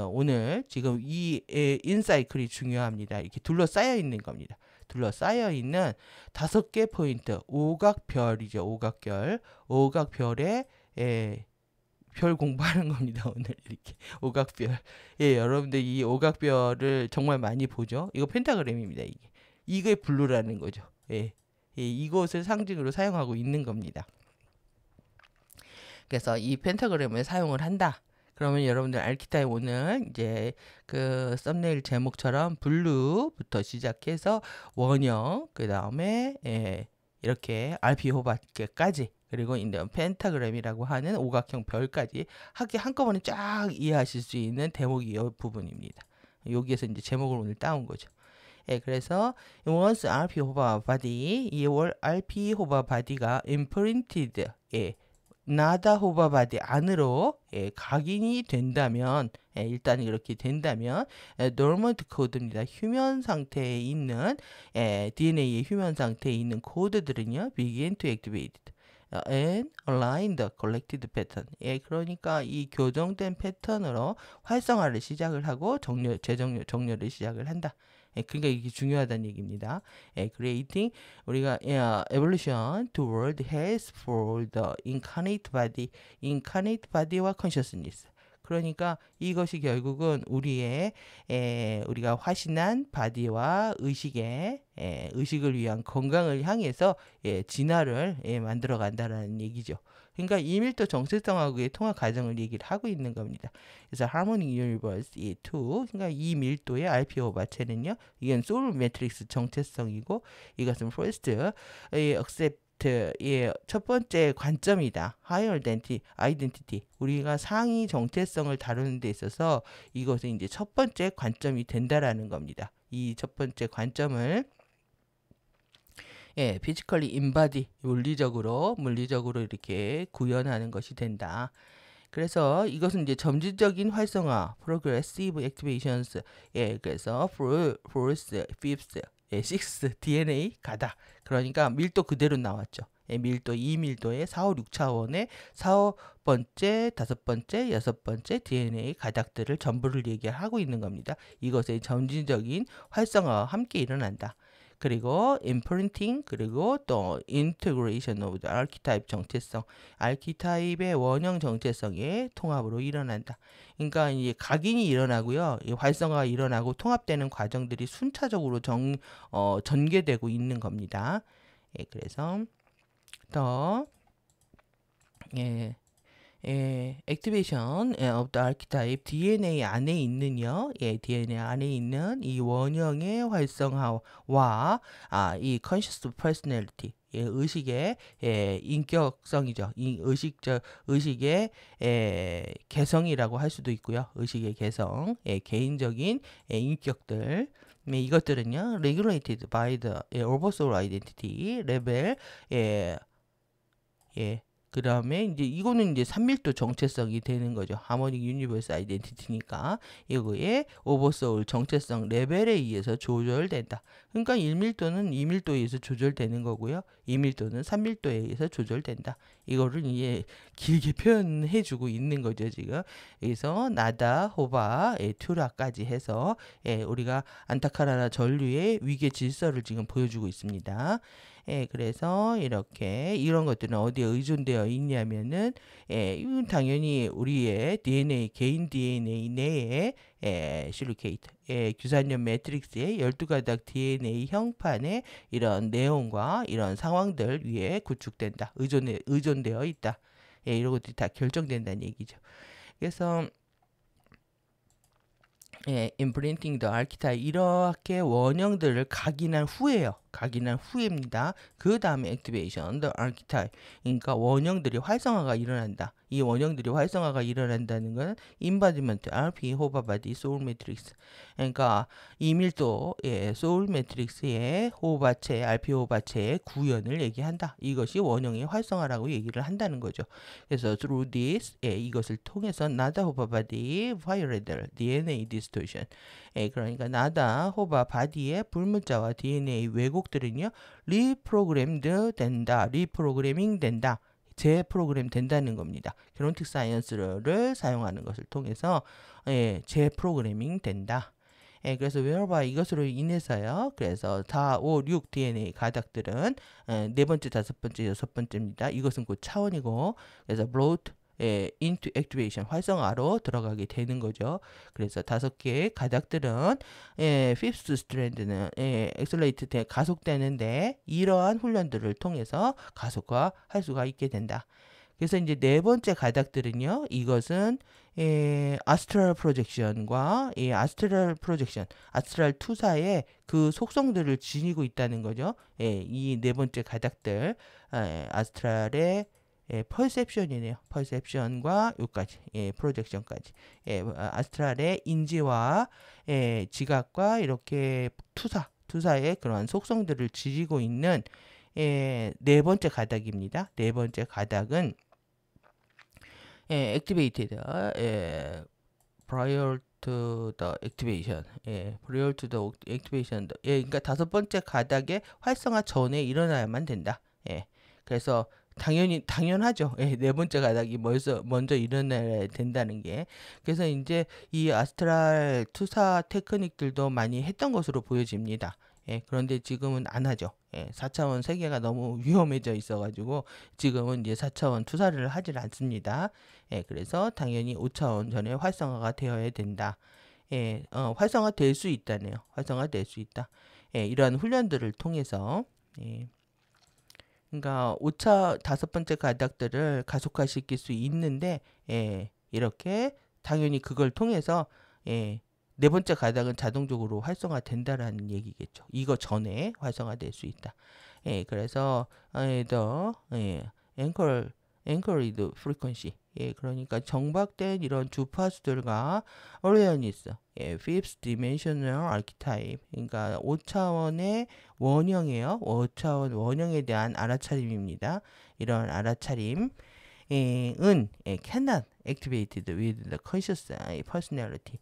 오늘 지금 이 인사이클이 중요합니다. 이렇게 둘러싸여 있는 겁니다. 둘러싸여 있는 5개 포인트 오각별이죠. 오각별에 별 공부하는 겁니다. 오늘 이렇게 오각별. 여러분들 이 오각별을 정말 많이 보죠. 이거 펜타그램입니다. 이게 블루라는 거죠. 이것을 상징으로 사용하고 있는 겁니다. 그래서 이 펜타그램을 사용을 한다. 그러면 여러분들 알키타입 오늘 이제 그 썸네일 제목처럼 블루부터 시작해서 원형 그 다음에 이렇게 RP 호바까지 그리고 인더 펜타그램이라고 하는 오각형 별까지 한꺼번에 쫙 이해하실 수 있는 대목이 이 부분입니다. 여기에서 이제 제목을 오늘 따온 거죠. 그래서 once RP 호바 바디 이 RP 호바 바디가 imprinted 나다 호바 바디 안으로 각인이 된다면 일단 이렇게 된다면 dormant 코드입니다. 휴면 상태에 있는 DNA의 휴면 상태에 있는 코드들은요 begin to activate and align the collected pattern. 그러니까 이 교정된 패턴으로 활성화를 시작을 하고 정렬을 시작을 한다. 그러니까 이게 중요하다는 얘기입니다. creating 우리가 evolution toward health for the incarnate body와 consciousness. 그러니까 이것이 결국은 우리가 화신한 바디와 의식을 위한 건강을 향해서 진화를 만들어 간다라는 얘기죠. 그러니까 이밀도 정체성하고의 통합 과정을 얘기를 하고 있는 겁니다. 그래서 harmonic universe 2 그러니까 이 밀도의 RP 호바체는요. 이건 소울 매트릭스 정체성이고 이것은 first accept 첫 번째 관점이다. Higher identity. 우리가 상위 정체성을 다루는 데 있어서 이것은 이제 첫 번째 관점이 된다라는 겁니다. 이 첫 번째 관점을 physically embody 물리적으로 이렇게 구현하는 것이 된다. 그래서 이것은 이제 점진적인 활성화, progressive activations, 그래서 fourth, fifth, sixth DNA 가다. 그러니까 밀도 그대로 나왔죠. 밀도 2밀도의 4, 5, 6차원의 4, 번째, 5번째, 6번째 DNA 가닥들을 전부를 얘기하고 있는 겁니다. 이것의 점진적인 활성화와 함께 일어난다. 그리고 imprinting 그리고 또 integration of the archetype 정체성 아키타입의 원형 정체성의 통합으로 일어난다. 그러니까 이제 각인이 일어나고요. 활성화가 일어나고 통합되는 과정들이 순차적으로 전개되고 있는 겁니다. 그래서 더 activation of the archetype DNA 안에 있는요. DNA 안에 있는 이 원형의 활성화와 이 conscious personality 의식의 인격성이죠. 이 의식의 개성이라고 할 수도 있고요. 의식의 개성, 개인적인 인격들 이것들은요. regulated by the oversoul identity 레벨 그 다음에 이제 이거는 이제 3밀도 정체성이 되는 거죠. 하모닉 유니버스 아이덴티티니까 이거의 오버소울 정체성 레벨에 의해서 조절된다. 그러니까 1밀도는 2밀도에 의해서 조절되는 거고요. 2밀도는 3밀도에 의해서 조절된다. 이거를 이제 길게 표현해주고 있는 거죠, 지금. 그래서 나다, 호바, 튜라까지 해서 우리가 안타카라나 전류의 위계 질서를 지금 보여주고 있습니다. 그래서 이렇게 이런 것들은 어디에 의존되어 있냐면은 이건 당연히 우리의 DNA 개인 DNA 내에 실리케이트 규산염 매트릭스의 12가닥 DNA 형판의 이런 내용과 이런 상황들 위에 구축된다. 의존되어 있다. 이런 것들이 다 결정된다는 얘기죠. 그래서 imprinting the archetype 이렇게 원형들을 각인한 후에요. 각인한 후입니다. 그 다음에 activation the archetype 그러니까 원형들이 활성화가 일어난다. 이 원형들이 활성화가 일어난다는 건 embodiment, RP, 호바바디, soul matrix 그러니까 이밀도 soul matrix의 호바체, RP 호바체의 구현을 얘기한다. 이것이 원형의 활성화라고 얘기를 한다는 거죠. 그래서 through this 이것을 통해서 나다 호바바디 violated DNA distortion 그러니까 나다 호바 바디의 불문자와 DNA 왜곡들은요 리프로그램드 된다, 리프로그래밍 된다, 재프로그램 된다는 겁니다. 게노틱 사이언스를 사용하는 것을 통해서 재프로그래밍 된다. 그래서 whereby 이것으로 인해서요. 그래서 4, 5, 6 DNA 가닥들은 네 번째, 다섯 번째, 여섯 번째입니다. 이것은 곧 차원이고 그래서 brought into activation 활성화로 들어가게 되는 거죠. 그래서 5개의 가닥들은 fifth strand는 accelerate 가속되는데 이러한 훈련들을 통해서 가속화할 수가 있게 된다. 그래서 이제 네 번째 가닥들은요. 이것은 아스트랄 프로젝션과 아스트랄 프로젝션, 아스트랄 투사의 그 속성들을 지니고 있다는 거죠. 이 네 번째 가닥들 아스트랄의 퍼셉션이네요. 퍼셉션과 여기까지 프로젝션까지 아스트랄의 인지와 지각과 이렇게 투사의 그런 속성들을 지니고 있는 네 번째 가닥입니다. 네 번째 가닥은 activated prior to the activation. prior to the activation. 그러니까 다섯 번째 가닥의 활성화 전에 일어나야만 된다. 그래서 당연하죠. 네 번째 가닥이 먼저 일어나야 된다는 게. 그래서 이제 이 아스트랄 투사 테크닉들도 많이 했던 것으로 보여집니다. 그런데 지금은 안 하죠. 4차원 세계가 너무 위험해져 있어가지고 지금은 이제 4차원 투사를 하질 않습니다. 그래서 당연히 5차원 전에 활성화가 되어야 된다. 활성화 될 수 있다네요. 활성화 될 수 있다. 이러한 훈련들을 통해서 그러니까 5차 다섯 번째 가닥들을 가속화시킬 수 있는데 이렇게 당연히 그걸 통해서 네 번째 가닥은 자동적으로 활성화된다라는 얘기겠죠. 이거 전에 활성화될 수 있다. 그래서 더 anchored frequency 그러니까 정박된 이런 주파수들과 awareness fifth dimensional archetype 그러니까 5차원의 원형이에요. 5차원 원형에 대한 알아차림입니다. 이런 알아차림은 cannot activated with the conscious personality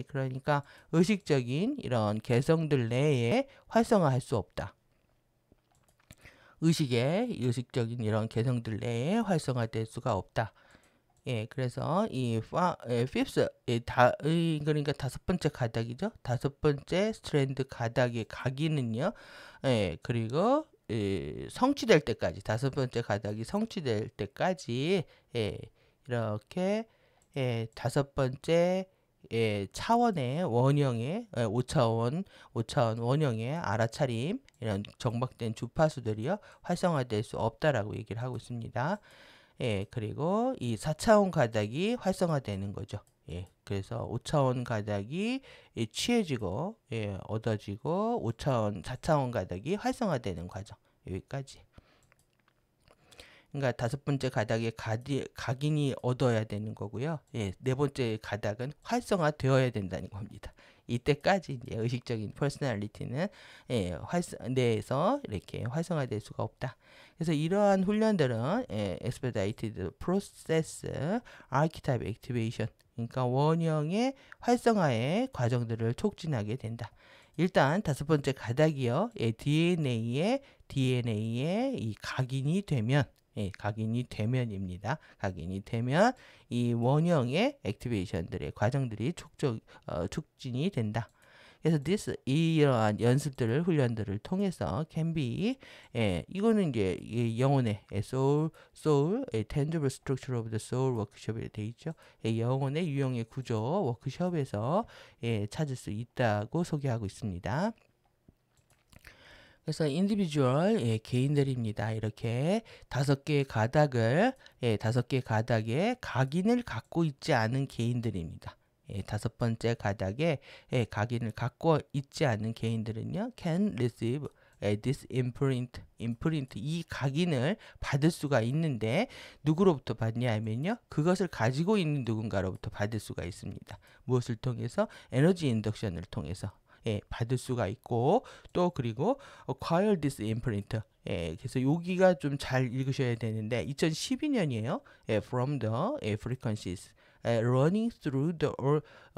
그러니까 의식적인 이런 개성들 내에 활성화할 수 없다. 의식적인 이런 개성들 내에 활성화될 수가 없다. 그래서 이 fifth 그러니까 다섯 번째 가닥이죠. 다섯 번째 스트랜드 가닥의 각인은요. 그리고 성취될 때까지 다섯 번째 가닥이 성취될 때까지 이렇게 다섯 번째 차원의 원형의 5차원 원형의 알아차림 이런 정박된 주파수들이요 활성화될 수 없다라고 얘기를 하고 있습니다. 그리고 이 4차원 가닥이 활성화되는 거죠. 그래서 5차원 가닥이 취해지고 얻어지고 4차원 가닥이 활성화되는 과정 여기까지. 그러니까 다섯 번째 가닥에 각인이 얻어야 되는 거고요. 네 번째 가닥은 활성화되어야 된다는 겁니다. 이때까지 이제 의식적인 퍼스널리티는 뇌에서 이렇게 활성화될 수가 없다. 그래서 이러한 훈련들은 expedited process archetype activation, 그러니까 원형의 활성화의 과정들을 촉진하게 된다. 일단 5번째 가닥이요. DNA에 이 각인이 되면, 각인이 되면입니다. 각인이 되면 이 원형의 액티베이션들의 과정들이 촉진이 된다. 그래서 이러한 연습들을 훈련들을 통해서 can be, 이거는 이제 영혼의 soul, tangible structure of the soul 워크숍에 되어 있죠. 영혼의 유형의 구조 워크숍에서 찾을 수 있다고 소개하고 있습니다. 그래서 인디비주얼, 개인들입니다. 이렇게 5개의 가닥을, 5개의 가닥에 각인을 갖고 있지 않은 개인들입니다. 5번째 가닥에 각인을 갖고 있지 않은 개인들은요, can receive this imprint, 이 각인을 받을 수가 있는데 누구로부터 받냐 하면요, 그것을 가지고 있는 누군가로부터 받을 수가 있습니다. 무엇을 통해서? 에너지 인덕션을 통해서 받을 수가 있고, 또 그리고 acquire this imprint, 그래서 여기가 좀 잘 읽으셔야 되는데 2012년이에요. from the frequencies running through the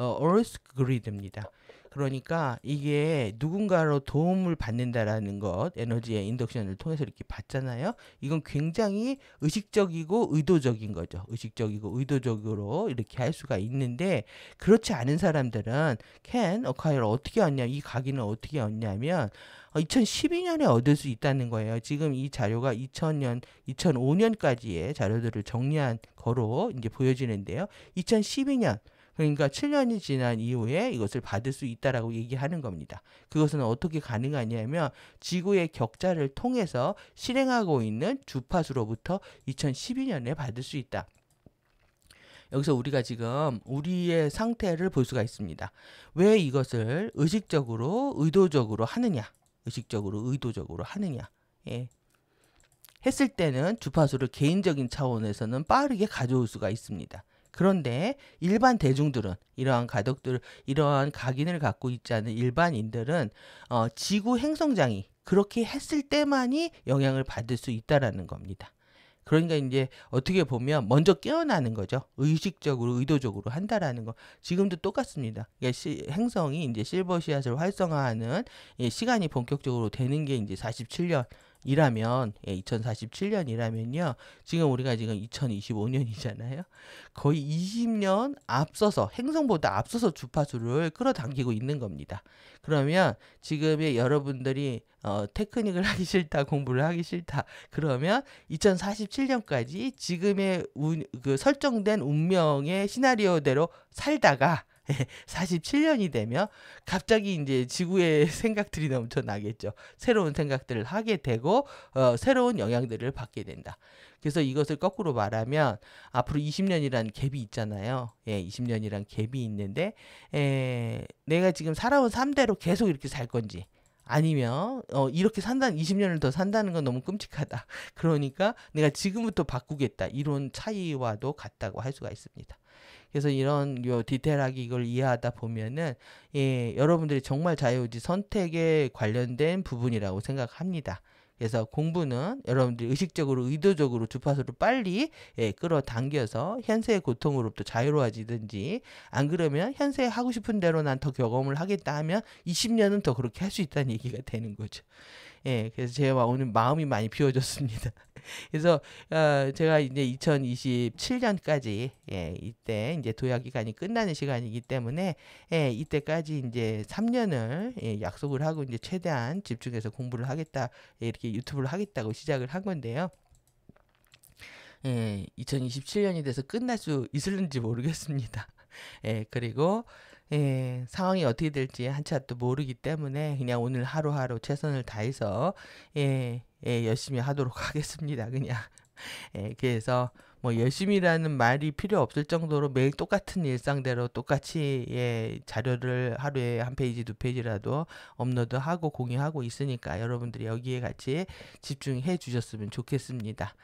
earth grid입니다. 그러니까 이게 누군가로 도움을 받는다라는 것, 에너지의 인덕션을 통해서 이렇게 받잖아요. 이건 굉장히 의식적이고 의도적인 거죠. 의식적이고 의도적으로 이렇게 할 수가 있는데, 그렇지 않은 사람들은 can acquire 어떻게 얻냐, 이 각인을 어떻게 얻냐면 2012년에 얻을 수 있다는 거예요. 지금 이 자료가 2005년까지의 자료들을 정리한 거로 이제 보여지는데요. 2012년, 그러니까 7년이 지난 이후에 이것을 받을 수 있다라고 얘기하는 겁니다. 그것은 어떻게 가능하냐면 지구의 격자를 통해서 실행하고 있는 주파수로부터 2012년에 받을 수 있다. 여기서 우리가 지금 우리의 상태를 볼 수가 있습니다. 왜 이것을 의식적으로 의도적으로 하느냐, 의식적으로 의도적으로 하느냐, 했을 때는 주파수를 개인적인 차원에서는 빠르게 가져올 수가 있습니다. 그런데 일반 대중들은, 이러한 이러한 각인을 갖고 있지 않은 일반인들은 지구 행성장이 그렇게 했을 때만이 영향을 받을 수 있다라는 겁니다. 그러니까 이제 어떻게 보면 먼저 깨어나는 거죠. 의식적으로 의도적으로 한다라는 거. 지금도 똑같습니다. 그러니까 행성이 이제 실버씨앗을 활성화하는 시간이 본격적으로 되는 게 이제 47년 이라면, 2047년이라면요. 지금 우리가 지금 2025년이잖아요. 거의 20년 앞서서, 행성보다 앞서서 주파수를 끌어당기고 있는 겁니다. 그러면 지금의 여러분들이 테크닉을 하기 싫다, 공부를 하기 싫다, 그러면 2047년까지 지금의 그 설정된 운명의 시나리오대로 살다가 47년이 되면 갑자기 이제 지구의 생각들이 넘쳐나겠죠. 새로운 생각들을 하게 되고 새로운 영향들을 받게 된다. 그래서 이것을 거꾸로 말하면 앞으로 20년이라는 갭이 있잖아요. 20년이란 갭이 있는데 내가 지금 살아온 삶대로 계속 이렇게 살 건지, 아니면 이렇게 20년을 더 산다는 건 너무 끔찍하다. 그러니까 내가 지금부터 바꾸겠다. 이런 차이와도 같다고 할 수가 있습니다. 그래서 이런 디테일하게 이걸 이해하다 보면은 여러분들이 정말 자유의지 선택에 관련된 부분이라고 생각합니다. 그래서 공부는 여러분들이 의식적으로 의도적으로 주파수를 빨리 끌어당겨서 현세의 고통으로부터 자유로워지든지, 안 그러면 현세에 하고 싶은 대로 난 더 경험을 하겠다 하면 20년은 더 그렇게 할 수 있다는 얘기가 되는 거죠. 그래서 제가 오늘 마음이 많이 비워졌습니다. 그래서 제가 이제 2027년까지 이때 이제 도약 기간이 끝나는 시간이기 때문에 이때까지 이제 3년을 약속을 하고 이제 최대한 집중해서 공부를 하겠다, 이렇게 유튜브를 하겠다고 시작을 한 건데요. 2027년이 돼서 끝날 수 있을는지 모르겠습니다. 그리고 상황이 어떻게 될지 한치 또 모르기 때문에 그냥 오늘 하루하루 최선을 다해서 열심히 하도록 하겠습니다. 그냥 그래서 뭐 열심히라는 말이 필요 없을 정도로 매일 똑같은 일상대로 똑같이 자료를 하루에 한 페이지, 두 페이지라도 업로드하고 공유하고 있으니까 여러분들이 여기에 같이 집중해 주셨으면 좋겠습니다.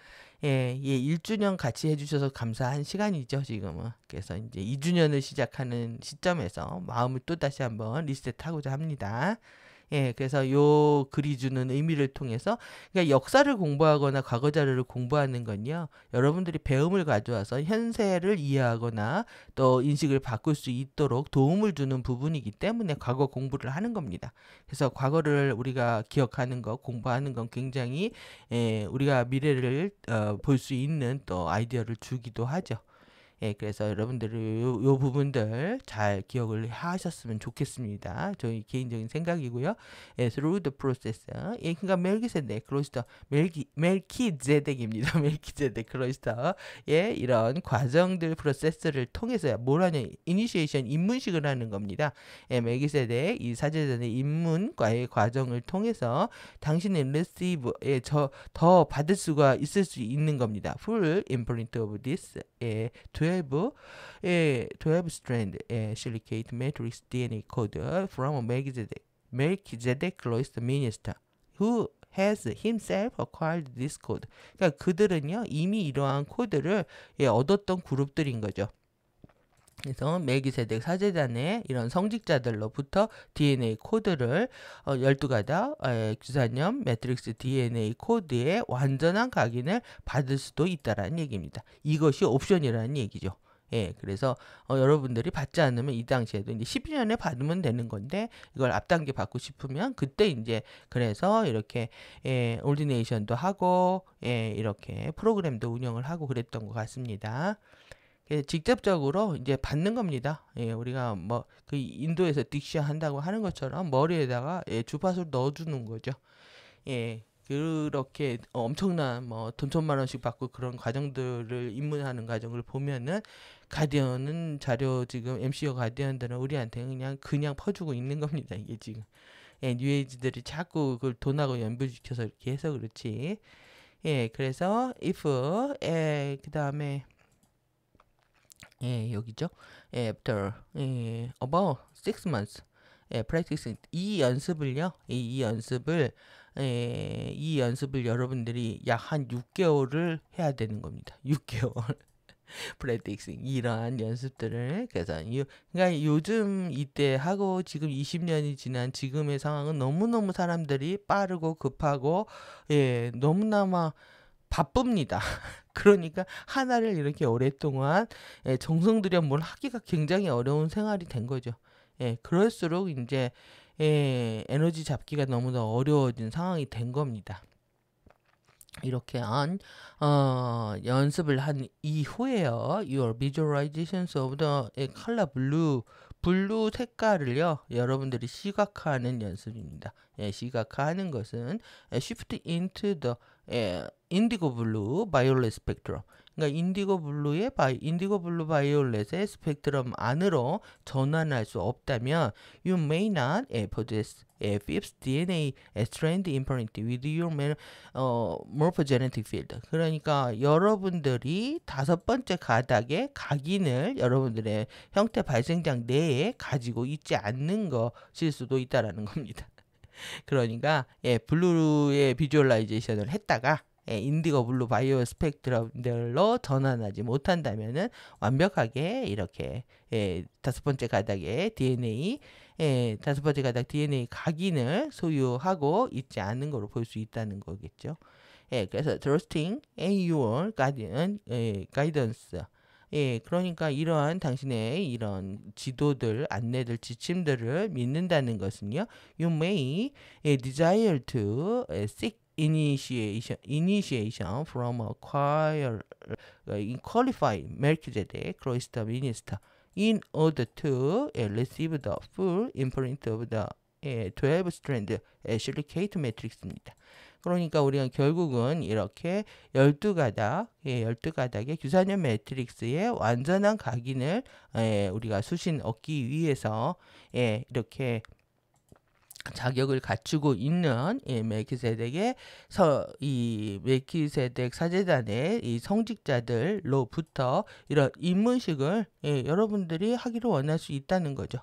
1주년 같이 해주셔서 감사한 시간이죠, 지금은. 그래서 이제 2주년을 시작하는 시점에서 마음을 또 다시 한번 리셋하고자 합니다. 그래서 요 글이 주는 의미를 통해서, 그러니까 역사를 공부하거나 과거 자료를 공부하는 건요, 여러분들이 배움을 가져와서 현세를 이해하거나 또 인식을 바꿀 수 있도록 도움을 주는 부분이기 때문에 과거 공부를 하는 겁니다. 그래서 과거를 우리가 기억하는 것, 공부하는 건 굉장히 우리가 미래를 볼 수 있는 또 아이디어를 주기도 하죠. 그래서 여러분들이 요 부분들 잘 기억을 하셨으면 좋겠습니다. 저희 개인적인 생각이고요. through the process. 그러니까 멜기세덱, 크로이스터, 멜키제덱입니다. 멜키제덱, 크로이스터. 이런 과정들, 프로세스를 통해서 뭘 하냐? 이니시에이션, 입문식을 하는 겁니다. 멜기세덱, 이 사제단의 입문과의 과정을 통해서 당신의 receive, 더 받을 수가 있을 수 있는 겁니다. full imprint of this, 12 strand silicate matrix DNA code from Melchizedek Cloister minister who has himself acquired this code. 그러니까 그들은요 이미 이러한 코드를 얻었던 그룹들인 거죠. 그래서 멜기세덱 사제단의 이런 성직자들로부터 DNA 코드를 12가닥 규산염 매트릭스 DNA 코드의 완전한 각인을 받을 수도 있다라는 얘기입니다. 이것이 옵션이라는 얘기죠. 그래서 여러분들이 받지 않으면 이 당시에도 이제 12년에 받으면 되는 건데, 이걸 앞당겨 받고 싶으면 그때 이제 그래서 이렇게 올디네이션도 하고 이렇게 프로그램도 운영을 하고 그랬던 것 같습니다. 직접적으로 이제 받는 겁니다. 우리가 뭐 그 인도에서 딕시아 한다고 하는 것처럼 머리에다가 주파수를 넣어주는 거죠. 그렇게 엄청난 뭐 돈 천만 원씩 받고 그런 과정들을 입문하는 과정을 보면은 가디언은 자료 지금 MCO 가디언들은 우리한테 그냥 퍼주고 있는 겁니다. 이게 지금 뉴에이지들이 자꾸 그걸 돈하고 연결시켜서 이렇게 해서 그렇지. 그래서 if 그 다음에 여기죠. after about 6 months practicing, 이 연습을요. 이 연습을 여러분들이 약 한 6개월을 해야 되는 겁니다. 6개월. practicing, 이러한 연습들을. 그래서 그러니까 요즘 이때 하고 지금 20년이 지난 지금의 상황은 너무너무 사람들이 빠르고 급하고 너무나 바쁩니다. 그러니까 하나를 이렇게 오랫동안 정성 들여 뭘 하기가 굉장히 어려운 생활이 된 거죠. 그럴수록 이제 에너지 잡기가 너무나 어려워진 상황이 된 겁니다. 이렇게 연습을 한 이후에요, your visualizations of the color 블루 색깔을요 여러분들이 시각화하는 연습입니다. 시각화하는 것은 shift into the indigo blue violet spectrum. 그러니까 인디고 블루 바이올렛의 스펙트럼 안으로 전환할 수 없다면 you may not possess a fifth DNA strand imprint with your morphogenetic field. 그러니까 여러분들이 5번째 가닥의 각인을 여러분들의 형태 발생장 내에 가지고 있지 않는 것일 수도 있다라는 겁니다. 그러니까 블루의 비주얼라이제이션을 했다가 인디고 블루 바이오 스펙트럼들로 전환하지 못한다면은 완벽하게 이렇게 5번째 가닥의 DNA 5번째 가닥 DNA 각인을 소유하고 있지 않은 거로 볼 수 있다는 거겠죠. 그래서 trusting in your guidance. 그러니까 이러한 당신의 이런 지도들, 안내들, 지침들을 믿는다는 것은요, you may desire to seek initiation from a qualified Melchizedek Cloister minister in order to receive the full imprint of the 12-strand silicate matrix입니다. 그러니까 우리가 결국은 이렇게 12가닥의 규산염 매트릭스의 완전한 각인을 우리가 수신 얻기 위해서 이렇게 자격을 갖추고 있는 멜키세덱의 이 멜키세덱 사제단의 이 성직자들로부터 이런 입문식을 여러분들이 하기를 원할 수 있다는 거죠.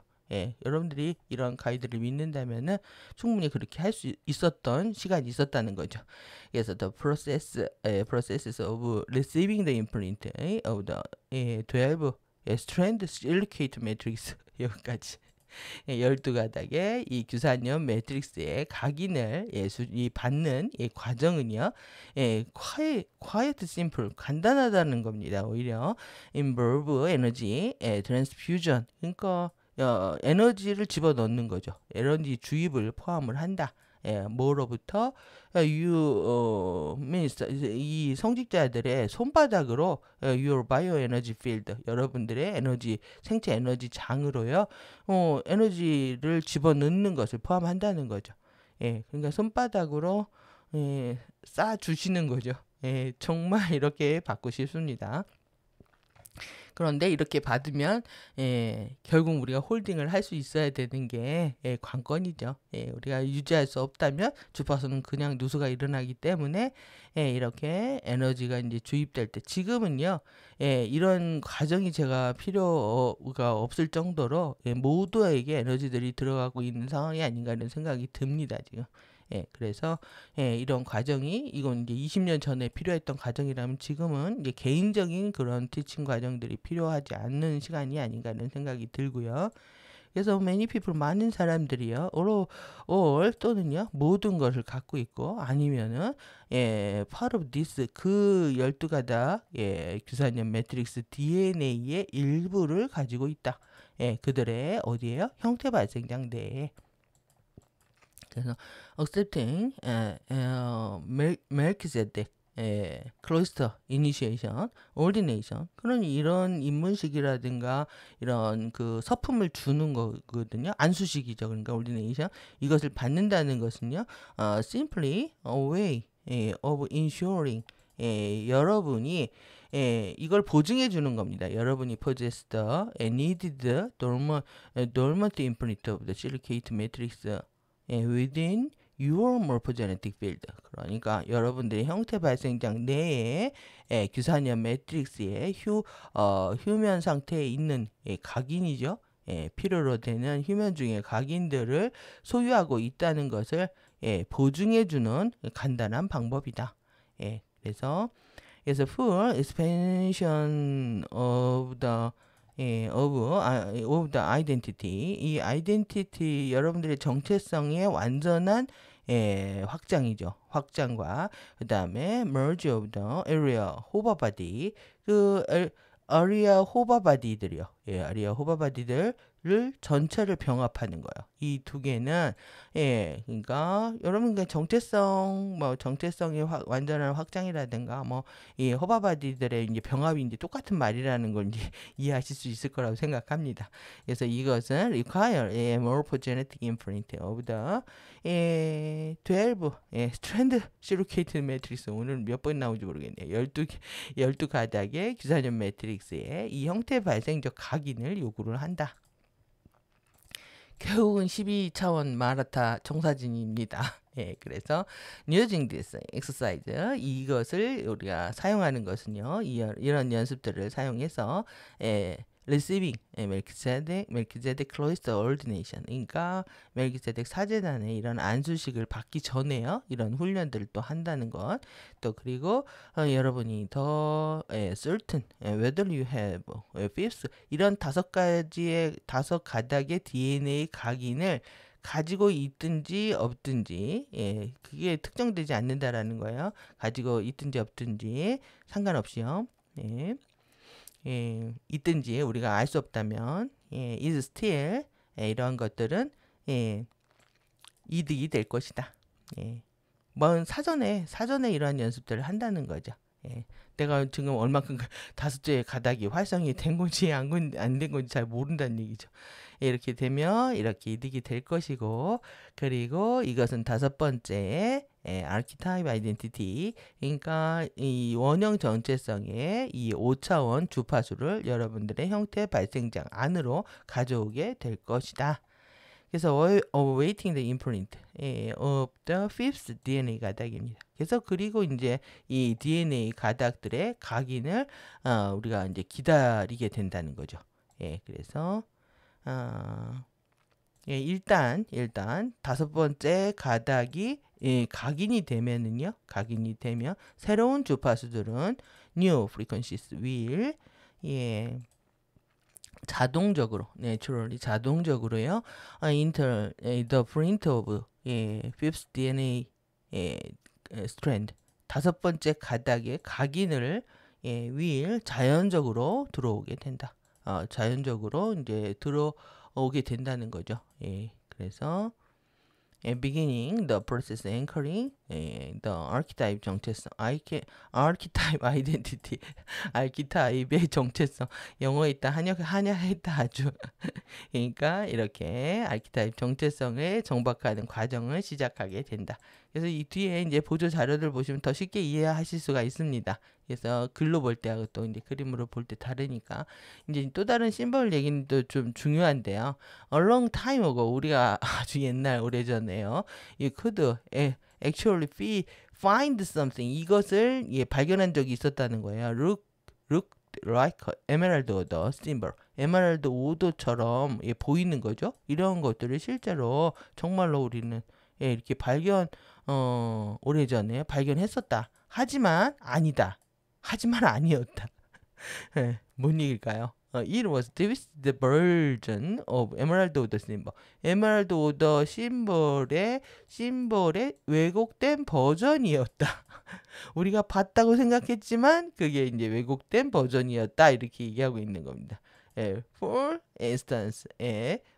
여러분들이 이런 가이드를 믿는다면은 충분히 그렇게 할 수 있었던 시간이 있었다는 거죠. 그래서 the process of receiving the imprint of the 12 strand silicate matrix 여기까지. 12가닥의 이 규산염 매트릭스의 각인을 받는 과정은요, quiet simple, 간단하다는 겁니다. 오히려 involve energy transfusion, 그러니까 에너지를 집어넣는 거죠. 에너지 주입을 포함을 한다. 뭐로부터 이 성직자들의 손바닥으로 your bioenergy field, 여러분들의 생체 에너지 장으로요, 에너지를 집어넣는 것을 포함한다는 거죠. 그러니까 손바닥으로 싸 주시는 거죠. 정말 이렇게 받고 싶습니다. 그런데 이렇게 받으면 결국 우리가 홀딩을 할 수 있어야 되는 게 관건이죠. 우리가 유지할 수 없다면 주파수는 그냥 누수가 일어나기 때문에 이렇게 에너지가 이제 주입될 때, 지금은요 이런 과정이 제가 필요가 없을 정도로 모두에게 에너지들이 들어가고 있는 상황이 아닌가 이런 생각이 듭니다, 지금. 그래서 이런 과정이, 이건 이제 20년 전에 필요했던 과정이라면 지금은 이제 개인적인 그런 티칭 과정들이 필요하지 않는 시간이 아닌가 이런 생각이 들고요. 그래서 many people, 많은 사람들이요, all 또는요 모든 것을 갖고 있고, 아니면은 part of this, 그 12가닥 규산염 매트릭스 DNA의 일부를 가지고 있다. 그들의 어디에요? 형태 발생장 내에. 그래서 accepting Melchizedek cloister initiation, ordination, 그런 이런 입문식이라든가 이런 그 서품을 주는 거거든요. 안수식이죠. 그러니까 ordination, 이것을 받는다는 것은요, simply a way of ensuring, 여러분이 이걸 보증해 주는 겁니다. 여러분이 possess the needed dormant imprint of the silicate matrix within your morphogenetic field. 그러니까 여러분들의 형태 발생장 내에 규산염 매트릭스의 휴면 상태에 있는 각인이죠. 필요로 되는 휴면 중의 각인들을 소유하고 있다는 것을 보증해주는 간단한 방법이다. 그래서 full expansion of the identity, 이 identity, 여러분들의 정체성의 완전한 확장이죠. 확장과 그 다음에 merge of the area hover body, 그 area hover body들이요. area hover body들을 전체를 병합하는 거예요. 이 두 개는 그러니까 여러분 정체성의 완전한 확장이라든가 이 호버바디들의 이제 병합이 이제 똑같은 말이라는 걸 이제 이해하실 수 있을 거라고 생각합니다. 그래서 이것은 require a morphogenetic imprint of the 12 strand silicate matrix, 오늘 몇 번 나오는지 모르겠네요. 12가닥의 규산염 매트릭스의 이 형태 발생적 각인을 요구를 한다. 결국은 12차원 마라타 청사진입니다. 그래서 using this exercise, 이것을 우리가 사용하는 것은요, 이런 연습들을 사용해서 receiving 멜키세덱 cloister ordination, 그러니까 멜키세덱 사제단의 이런 안수식을 받기 전에요, 이런 훈련들을 또 한다는 것. 또 그리고 여러분이 더 certain whether you have fifth, 이런 5가닥의 DNA 각인을 가지고 있든지 없든지, 그게 특정되지 않는다라는 거예요. 가지고 있든지 없든지 상관없이요. 있든지 우리가 알 수 없다면 is still, 이러한 것들은 이득이 될 것이다. 사전에 이러한 연습들을 한다는 거죠. 내가 지금 얼마큼 5개의 가닥이 활성이 된 건지 안 된 건지 잘 모른다는 얘기죠. 이렇게 되면 이렇게 이득이 될 것이고, 그리고 이것은 5번째 아키타입 아이덴티티, 그러니까 이 원형 정체성의 이 5차원 주파수를 여러분들의 형태 발생장 안으로 가져오게 될 것이다. 그래서 awaiting the imprint of the fifth DNA 가닥입니다. 그래서 그리고 이제 이 DNA 가닥들의 각인을 우리가 이제 기다리게 된다는 거죠. 그래서 일단 다섯 번째 가닥이 각인이 되면은요, 각인이 되면 새로운 주파수들은 new frequencies will 자동적으로, naturally 자동적으로요, enter the print of fifth DNA strand 다섯 번째 가닥의 각인을 will 자연적으로 들어오게 된다. 자연적으로 이제 들어오게 된다는 거죠. 그래서 beginning the process anchoring the archetype 정체성, archetype identity, archetype의 정체성. 영어에 있다 한약했다 아주. 그러니까 이렇게 archetype 정체성을 정박하는 과정을 시작하게 된다. 그래서 이 뒤에 이제 보조 자료들 보시면 더 쉽게 이해하실 수가 있습니다. 그래서 글로 볼 때하고 또 이제 그림으로 볼 때 다르니까 이제 또 다른 심벌 얘기는 또 좀 중요한데요. A long time ago 우리가 아주 옛날 오래전에요. You could actually find something 이것을 발견한 적이 있었다는 거예요. Look like emerald odor symbol. 에메랄드 오더처럼 보이는 거죠. 이런 것들을 실제로 정말로 우리는 이렇게 오래전에 발견했었다. 하지만 아니다. 하지만 아니었다. 뭔 얘기일까요? It was the version of emerald order symbol. 에메랄드 오더 심볼의 왜곡된 버전이었다. 우리가 봤다고 생각했지만 그게 이제 왜곡된 버전이었다. 이렇게 얘기하고 있는 겁니다. For instance,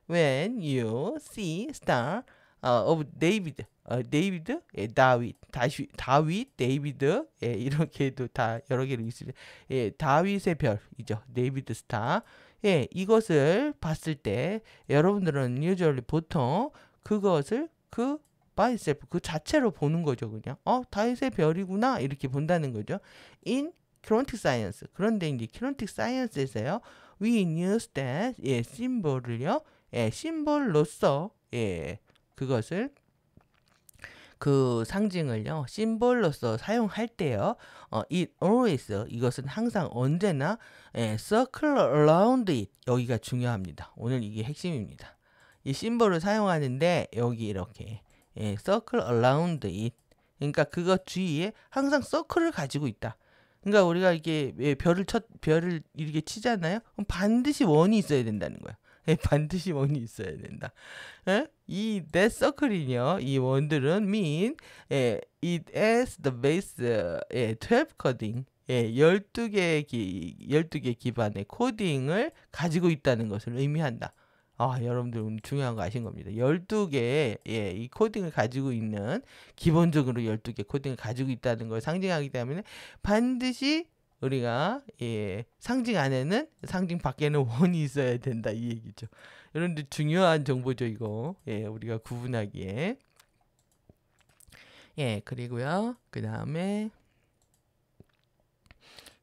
when you see star of David, 다윗, 데이비드, 이렇게도 다 여러 개로 있습니다. 다윗의 별이죠. 데이비드 스타. 이것을 봤을 때 여러분들은 usually 보통 그것을 by itself 그 자체로 보는 거죠. 그냥 다윗의 별이구나 이렇게 본다는 거죠. In kinetic science. 그런데 이제 kinetic science에서요. We use that 심볼을요. 심볼로서 그것을 그 상징을요 심볼로서 사용할 때요 it always 이것은 항상 언제나 circle around it 여기가 중요합니다. 오늘 이게 핵심입니다. 이 심볼을 사용하는데 여기 이렇게 circle around it 그러니까 그것 주위에 항상 서클을 가지고 있다. 그러니까 우리가 이게 별을 이렇게 치잖아요. 그럼 반드시 원이 있어야 된다는 거야. 반드시 원이 있어야 된다. 이 that circle이요. 이 원들은 mean it has the base 12 coding 12개 기반의 코딩을 가지고 있다는 것을 의미한다. 여러분들 오늘 중요한 거 아신 겁니다. 12개의 이 코딩을 가지고 있는 기본적으로 12개 코딩을 가지고 있다는 걸 상징하기 때문에 반드시 우리가 상징 안에는 상징 밖에는 원이 있어야 된다 이 얘기죠. 여러분들 중요한 정보죠 이거. 우리가 구분하기에. 그리고요. 그 다음에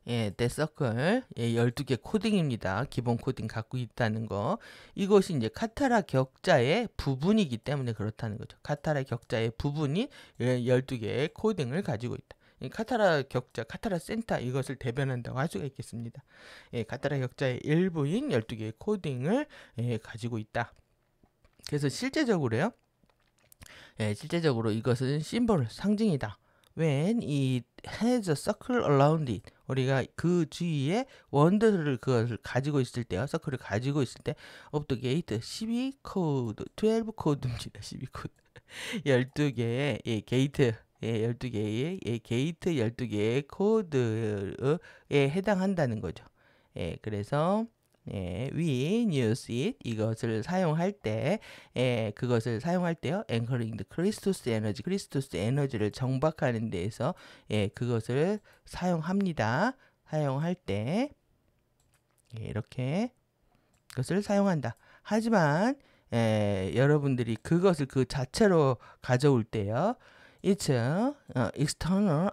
that circle 12개 코딩입니다. 기본 코딩 갖고 있다는 거. 이것이 이제 카타라 격자의 부분이기 때문에 그렇다는 거죠. 카타라 격자의 부분이 12개의 코딩을 가지고 있다. 카타라 격자, 카타라 센터 이것을 대변한다고 할 수가 있겠습니다. 카타라 격자의 일부인 12개의 코딩을 가지고 있다. 그래서 실제적으로요. 실제적으로 이것은 심볼, 상징이다. When it has a circle around it. 우리가 그 주위에 원들을 그것을 가지고 있을 때요. 서클을 가지고 있을 때 of the gate 12코드, 12코드입니다. 12코드. 12개의 게이트 12개의 게이트 12개의 코드에 해당한다는 거죠. 그래서 we use it 이것을 사용할 때 그것을 사용할 때요. anchoring the 크리스토스 에너지를 정박하는 데에서 그것을 사용합니다. 사용할 때 이렇게 그것을 사용한다. 하지만 여러분들이 그것을 그 자체로 가져올 때요. It's external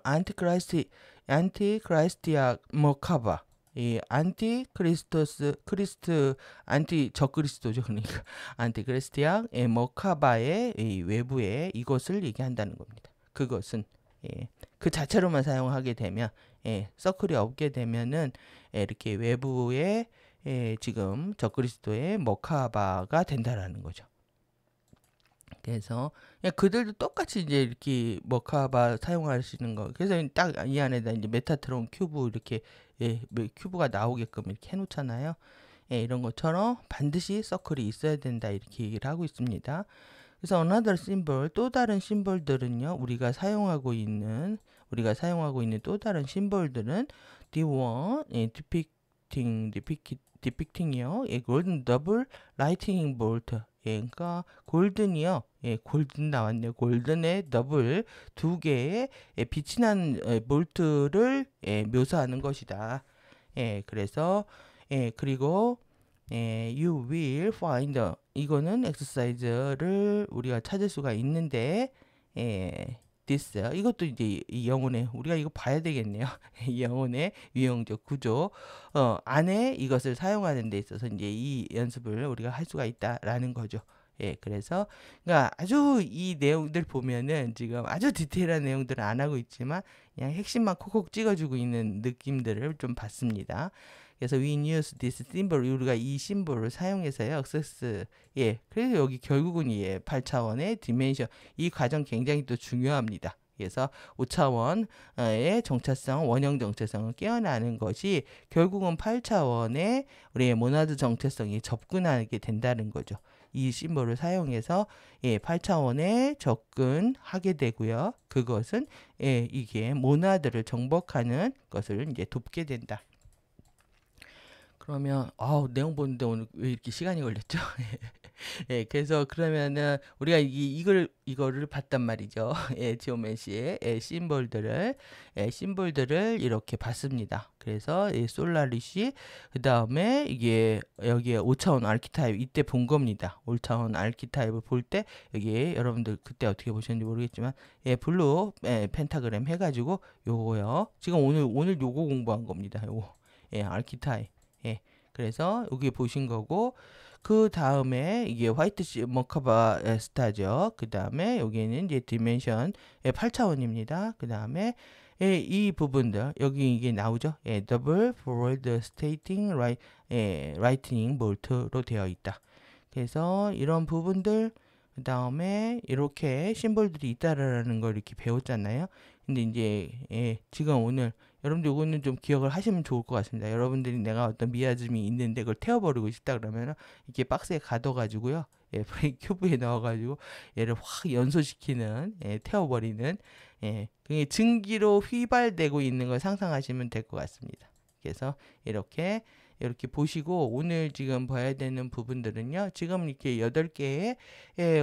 antichrist이야 macabre. 이 안티 적그리스도죠. 그러니까 안티크리스티앙 머카바의 이 외부에 이것을 얘기한다는 겁니다. 그것은 그 자체로만 사용하게 되면 서클이 없게 되면은 이렇게 외부에 지금 적그리스도의 머카바가 된다라는 거죠. 그래서 그냥 그들도 똑같이 이제 이렇게 머카바 사용하시는 거. 그래서 딱 이 안에다 이제 메타트론 큐브 이렇게 큐브가 나오게끔 이렇게 해놓잖아요. 이런 것처럼 반드시 서클이 있어야 된다 이렇게 얘기를 하고 있습니다. 그래서 another symbol 또 다른 심볼들은요 우리가 사용하고 있는 또 다른 심볼들은 D1 depicting이요 golden double lightning bolt 그러니까 골든이요 골든 나왔네요. 골든의 더블 두 개의 빛이 나는 볼트를 묘사하는 것이다. 그래서 그리고 you will find 이거는 엑서사이즈를 우리가 찾을 수가 있는데 this 이것도 이제 이 영혼의 우리가 이거 봐야 되겠네요. 이 영혼의 유형적 구조 안에 이것을 사용하는 데 있어서 이제 이 연습을 우리가 할 수가 있다라는 거죠. 그래서 그러니까 아주 이 내용들 보면은 지금 아주 디테일한 내용들은 안 하고 있지만 그냥 핵심만 콕콕 찍어주고 있는 느낌들을 좀 받습니다. 그래서 we use this symbol 우리가 이 심볼을 사용해서요. 액세스 그래서 여기 결국은 8차원의 디멘션 이 과정 굉장히 또 중요합니다. 그래서 5차원의 정체성, 원형 정체성을 깨어나는 것이 결국은 8차원의 우리의 모나드 정체성이 접근하게 된다는 거죠. 이 심볼을 사용해서 8차원에 접근하게 되고요. 그것은 이게 모나드를 정복하는 것을 이제 돕게 된다. 그러면 내용 보는데 오늘 왜 이렇게 시간이 걸렸죠? 그래서 그러면은 우리가 이거를 봤단 말이죠. 지오메시의 심볼들을 이렇게 봤습니다. 그래서 솔라리시 그다음에 이게 여기에 5차원 아키타입 이때 본 겁니다. 5차원 아키타입을 볼 때 여기 여러분들 그때 어떻게 보셨는지 모르겠지만 블루 펜타그램 해가지고 요거요. 지금 오늘 요거 공부한 겁니다. 요거 아키타입. 그래서 여기 보신 거고 그 다음에 이게 화이트 머카바 스타죠. 그 다음에 여기는 이제 디멘션 8차원입니다. 그 다음에 이 부분들 여기 이게 나오죠. 더블 포워드 스테이팅 라이트닝 볼트로 되어 있다. 그래서 이런 부분들 그 다음에 이렇게 심볼들이 있다라는 걸 이렇게 배웠잖아요. 근데 이제 지금 오늘 여러분들 이거는 좀 기억을 하시면 좋을 것 같습니다. 여러분들이 내가 어떤 미아즘이 있는데 그걸 태워버리고 싶다 그러면은 이렇게 박스에 가둬가지고요. 브레이크 큐브에 넣어가지고 얘를 확 연소시키는 태워버리는 그게 증기로 휘발되고 있는 걸 상상하시면 될 것 같습니다. 그래서 이렇게 보시고 오늘 지금 봐야 되는 부분들은요. 지금 이렇게 8개의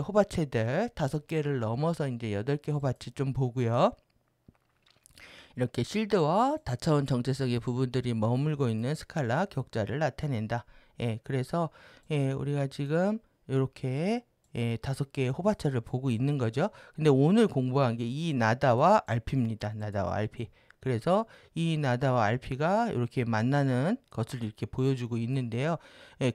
호바체들 5개를 넘어서 이제 8개 호바체 좀 보고요. 이렇게 실드와 다차원 정체성의 부분들이 머물고 있는 스칼라 격자를 나타낸다. 그래서 우리가 지금 이렇게 5개의 호바체를 보고 있는 거죠. 근데 오늘 공부한 게 이 나다와 알피입니다. 나다와 알피. 그래서 이 나다와 알피가 이렇게 만나는 것을 이렇게 보여주고 있는데요.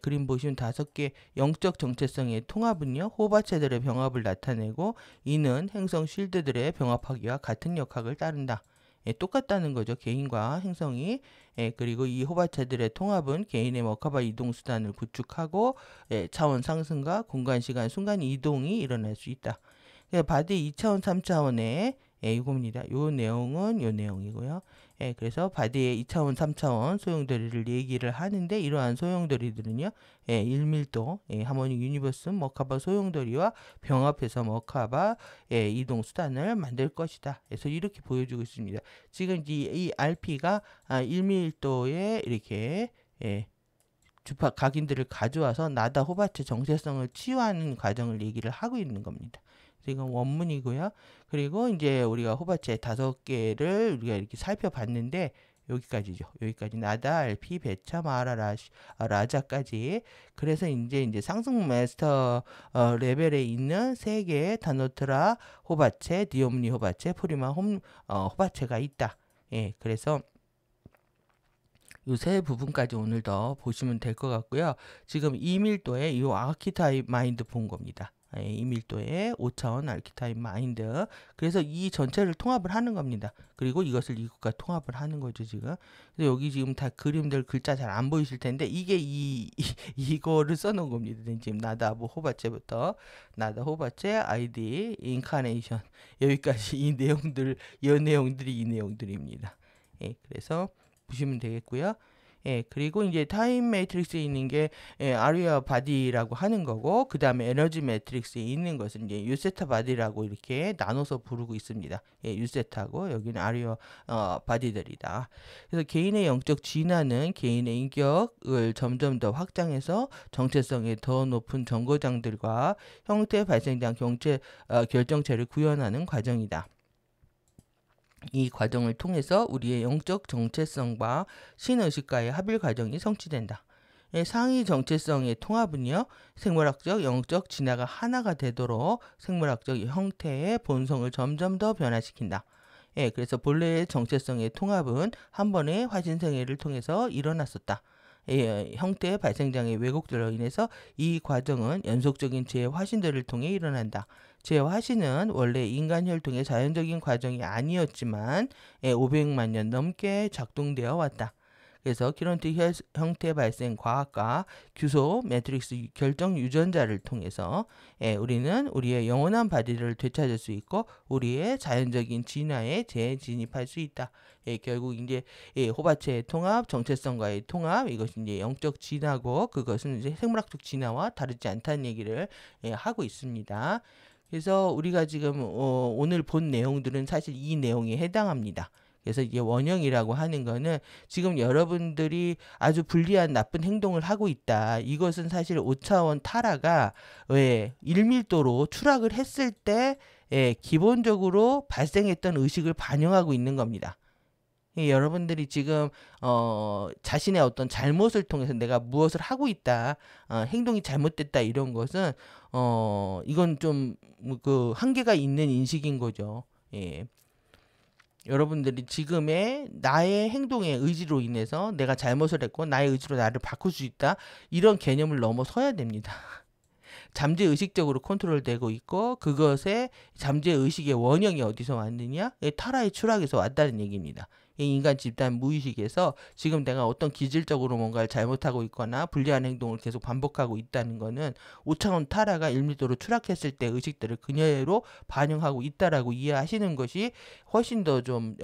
그림 보시면 5개 영적 정체성의 통합은요. 호바체들의 병합을 나타내고 이는 행성 쉴드들의 병합하기와 같은 역학을 따른다. 똑같다는 거죠. 개인과 행성이. 그리고 이 호바체들의 통합은 개인의 머카바 이동 수단을 구축하고 차원 상승과 공간, 시간, 순간 이동이 일어날 수 있다. 바디 2차원, 3차원의 이겁니다. 요 내용은 요 내용이고요. 그래서 바디의 2차원, 3차원 소용돌이를 얘기를 하는데 이러한 소용돌이들은요. 1밀도 하모닉 유니버스 머카바 소용돌이와 병합해서 머카바 이동 수단을 만들 것이다. 그래서 이렇게 보여주고 있습니다. 지금 이 RP가 1밀도에 이렇게 주파 각인들을 가져와서 나다 호바체 정체성을 치유하는 과정을 얘기를 하고 있는 겁니다. 이건 원문이고요. 그리고 이제 우리가 호바체 5개를 우리가 이렇게 살펴봤는데 여기까지죠. 여기까지 나다, 알피, 베차, 마하라, 라자까지. 그래서 이제 상승 마스터 레벨에 있는 3개의 다노트라 호바체, 디옴니 호바체, 프리마 호바체가 있다. 그래서 요 세 부분까지 오늘 더 보시면 될 것 같고요. 지금 이밀도의 이 아키타입 마인드 본 겁니다. 예, 이밀도의 5차원 아키타입 마인드. 그래서 이 전체를 통합을 하는 겁니다. 그리고 이것을 이것과 통합을 하는 거죠, 지금. 그래서 여기 지금 다 그림들 글자 잘 안 보이실 텐데 이게 이거를 써놓은 겁니다. 지금 나다 호바체부터 나다 호바체 아이디 인카네이션 여기까지 이 내용들이 이 내용들입니다. 예, 그래서 보시면 되겠고요. 예, 그리고 이제 타임 매트릭스에 있는 게 아리아 바디라고 하는 거고, 그 다음에 에너지 매트릭스에 있는 것은 이제 유세타 바디라고 이렇게 나눠서 부르고 있습니다. 예, 유세타고 여기는 아리아 바디들이다. 그래서 개인의 영적 진화는 개인의 인격을 점점 더 확장해서 정체성의 더 높은 정거장들과 형태 발생장 결정체를 구현하는 과정이다. 이 과정을 통해서 우리의 영적 정체성과 신의식과의 합일 과정이 성취된다. 상위 정체성의 통합은요, 생물학적, 영적 진화가 하나가 되도록 생물학적 형태의 본성을 점점 더 변화시킨다. 예, 그래서 본래의 정체성의 통합은 한 번의 화신생애를 통해서 일어났었다. 형태의 발생장의 왜곡들로 인해서 이 과정은 연속적인 재화신들을 통해 일어난다. 재화신은 원래 인간 혈통의 자연적인 과정이 아니었지만 500만 년 넘게 작동되어 왔다. 그래서 기론틱 형태 발생 과학과 규소 매트릭스 결정 유전자를 통해서 우리는 우리의 영원한 바디를 되찾을 수 있고 우리의 자연적인 진화에 재진입할 수 있다. 결국 이제 호바체의 통합, 정체성과의 통합, 이것이 이제 영적 진화고 그것은 이제 생물학적 진화와 다르지 않다는 얘기를 하고 있습니다. 그래서 우리가 지금 오늘 본 내용들은 사실 이 내용에 해당합니다. 그래서 이게 원형이라고 하는 거는 지금 여러분들이 아주 불리한 나쁜 행동을 하고 있다. 이것은 사실 5차원 타라가 왜 1밀도로 추락을 했을 때 기본적으로 발생했던 의식을 반영하고 있는 겁니다. 여러분들이 지금 자신의 어떤 잘못을 통해서 내가 무엇을 하고 있다, 행동이 잘못됐다 이런 것은 이건 좀 그 한계가 있는 인식인 거죠. 예. 여러분들이 지금의 나의 행동의 의지로 인해서 내가 잘못을 했고 나의 의지로 나를 바꿀 수 있다, 이런 개념을 넘어서야 됩니다. 잠재의식적으로 컨트롤되고 있고 그것의 잠재의식의 원형이 어디서 왔느냐? 타라의 추락에서 왔다는 얘기입니다. 인간 집단 무의식에서 지금 내가 어떤 기질적으로 뭔가를 잘못하고 있거나 불리한 행동을 계속 반복하고 있다는 것은 5차원 타라가 1밀도로 추락했을 때 의식들을 그녀로 반영하고 있다라고 이해하시는 것이 훨씬 더 좀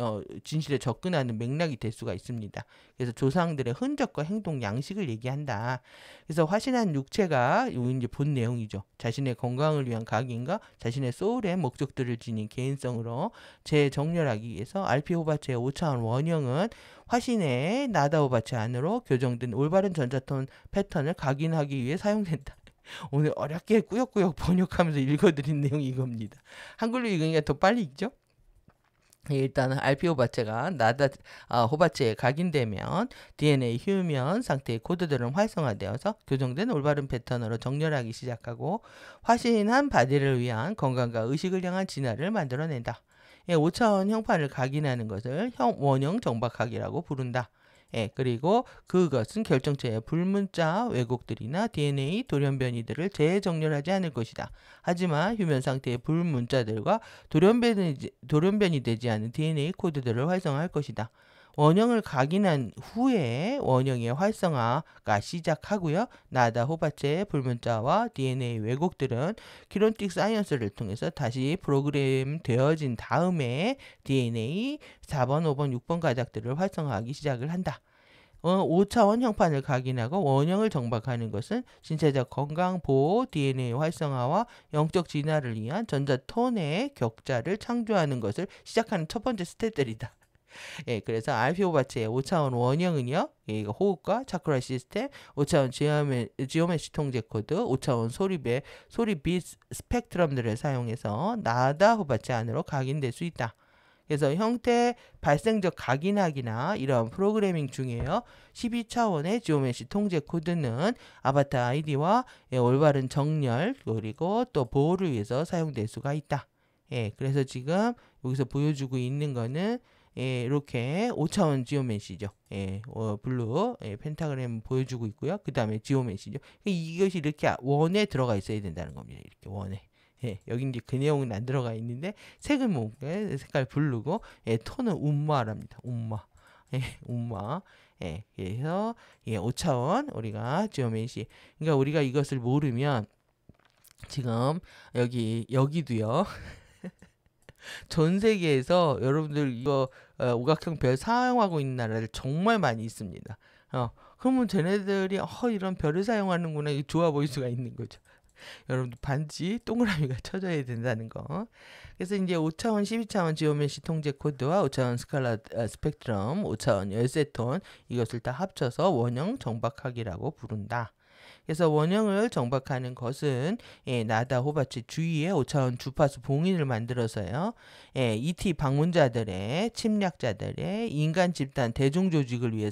진실에 접근하는 맥락이 될 수가 있습니다. 그래서 조상들의 흔적과 행동 양식을 얘기한다. 그래서 화신한 육체가 이제 본 내용이죠. 자신의 건강을 위한 각인과 자신의 소울의 목적들을 지닌 개인성으로 재정렬하기 위해서 알피호바체의 5차원 원형은 화신의 나다호바체 안으로 교정된 올바른 전자톤 패턴을 각인하기 위해 사용된다. 오늘 어렵게 꾸역꾸역 번역하면서 읽어드린 내용이 이겁니다. 한글로 읽으니까 더 빨리 읽죠? 일단은 RP호바체가 나다 호바체에 각인되면 DNA 휴면 상태의 코드들은 활성화되어서 교정된 올바른 패턴으로 정렬하기 시작하고 화신한 바디를 위한 건강과 의식을 향한 진화를 만들어낸다. 5차원 형판을 각인하는 것을 원형 정박학이라고 부른다. 그리고 그것은 결정체의 불문자 왜곡들이나 DNA 돌연변이들을 재정렬하지 않을 것이다. 하지만 휴면 상태의 불문자들과 돌연변이 되지 않은 DNA 코드들을 활성화할 것이다. 원형을 각인한 후에 원형의 활성화가 시작하고요. 나다 호바체의 불문자와 DNA 왜곡들은 키론틱 사이언스를 통해서 다시 프로그램 되어진 다음에 DNA 4번, 5번, 6번 가닥들을 활성화하기 시작을 한다. 5차원 형판을 각인하고 원형을 정박하는 것은 신체적 건강, 보호, DNA 활성화와 영적 진화를 위한 전자톤의 격자를 창조하는 것을 시작하는 첫 번째 스텝들이다. 그래서 알피오바체의 5차원 원형은요, 이거 호흡과 차크라 시스템, 5차원 지오메시 통제 코드, 5차원 소리 빛 스펙트럼들을 사용해서 나다 호바체 안으로 각인될 수 있다. 그래서 형태 발생적 각인학이나 이런 프로그래밍 중에요, 12차원의 지오메시 통제 코드는 아바타 아이디와 올바른 정렬 그리고 또 보호를 위해서 사용될 수가 있다. 그래서 지금 여기서 보여주고 있는 거는 예, 이렇게 5차원 지오메시죠. 예, 블루 예, 펜타그램 보여주고 있고요. 그 다음에 지오메시죠. 이것이 이렇게 원에 들어가 있어야 된다는 겁니다. 이렇게 원에. 예, 여기 이제 그 내용은 안 들어가 있는데 색은 뭔가 색깔 블루고 예, 톤은 움마랍니다. 움마. 예, 움마. 예, 그래서 예, 5차원 우리가 지오메시. 그러니까 우리가 이것을 모르면 지금 여기도요. 전 세계에서 여러분들 이거 오각형 별 사용하고 있는 나라들 정말 많이 있습니다. 그러면 쟤네들이 이런 별을 사용하는구나 이게 좋아 보일 수가 있는 거죠. 여러분들 반드시 동그라미가 쳐져야 된다는 거. 그래서 이제 5차원, 12차원 지오메시 통제 코드와 5차원 스칼라 스펙트럼, 5차원 열쇠톤 이것을 다 합쳐서 원형 정박하기라고 부른다. 그래서 원형을 정박하는 것은 예, 나다 호바치 주위에 5차원 주파수 봉인을 만들어서요. 예, ET 방문자들의 침략자들의 인간 집단 대중 조직을 위해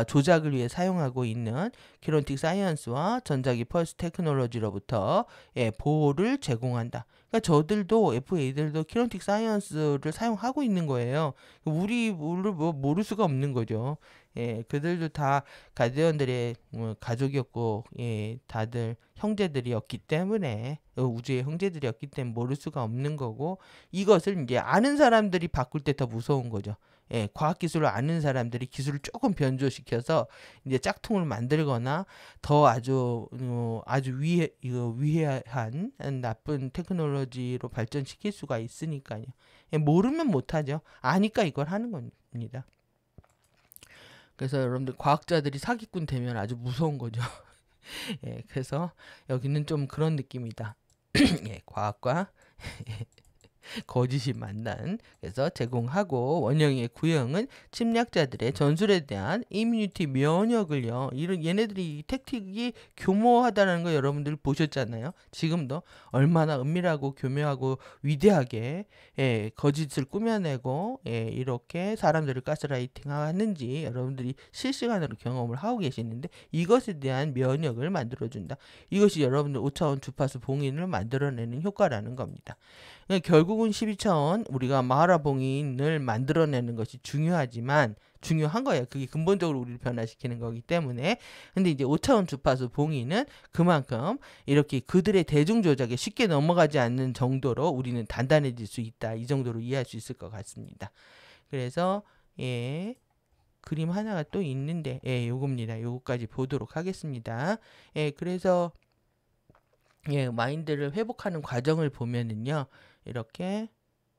조작을 위해 사용하고 있는 키론틱 사이언스와 전자기 펄스 테크놀로지로부터 예, 보호를 제공한다. 그러니까 저들도 FA들도 키론틱 사이언스를 사용하고 있는 거예요. 우리 모를 수가 없는 거죠. 예, 그들도 다 가디언들의 가족이었고, 예, 다들 형제들이었기 때문에 우주의 형제들이었기 때문에 모를 수가 없는 거고 이것을 이제 아는 사람들이 바꿀 때 더 무서운 거죠. 예, 과학기술을 아는 사람들이 기술을 조금 변조시켜서 이제 짝퉁을 만들거나 더 아주 위해한 나쁜 테크놀로지로 발전시킬 수가 있으니까요. 예, 모르면 못하죠. 아니까 이걸 하는 겁니다. 그래서 여러분들 과학자들이 사기꾼 되면 아주 무서운 거죠. 예, 그래서 여기는 좀 그런 느낌이다. 예, 과학과 거짓이 만난 그래서 제공하고 원형의 구형은 침략자들의 전술에 대한 이뮤니티 면역을요. 이런 얘네들이 택틱이 교모하다는 거 여러분들 보셨잖아요. 지금도 얼마나 은밀하고 교묘하고 위대하게 예, 거짓을 꾸며내고 예, 이렇게 사람들을 가스라이팅 하는지 여러분들이 실시간으로 경험을 하고 계시는데 이것에 대한 면역을 만들어준다. 이것이 여러분들 5차원 주파수 봉인을 만들어내는 효과라는 겁니다. 결국은 12차원 우리가 마하라 봉인을 만들어내는 것이 중요한 거예요. 그게 근본적으로 우리를 변화시키는 거기 때문에. 근데 이제 5차원 주파수 봉인은 그만큼 이렇게 그들의 대중 조작에 쉽게 넘어가지 않는 정도로 우리는 단단해질 수 있다. 이 정도로 이해할 수 있을 것 같습니다. 그래서 예. 그림 하나가 또 있는데 예, 요겁니다. 요거까지 보도록 하겠습니다. 예, 그래서 예, 마인드를 회복하는 과정을 보면은요. 이렇게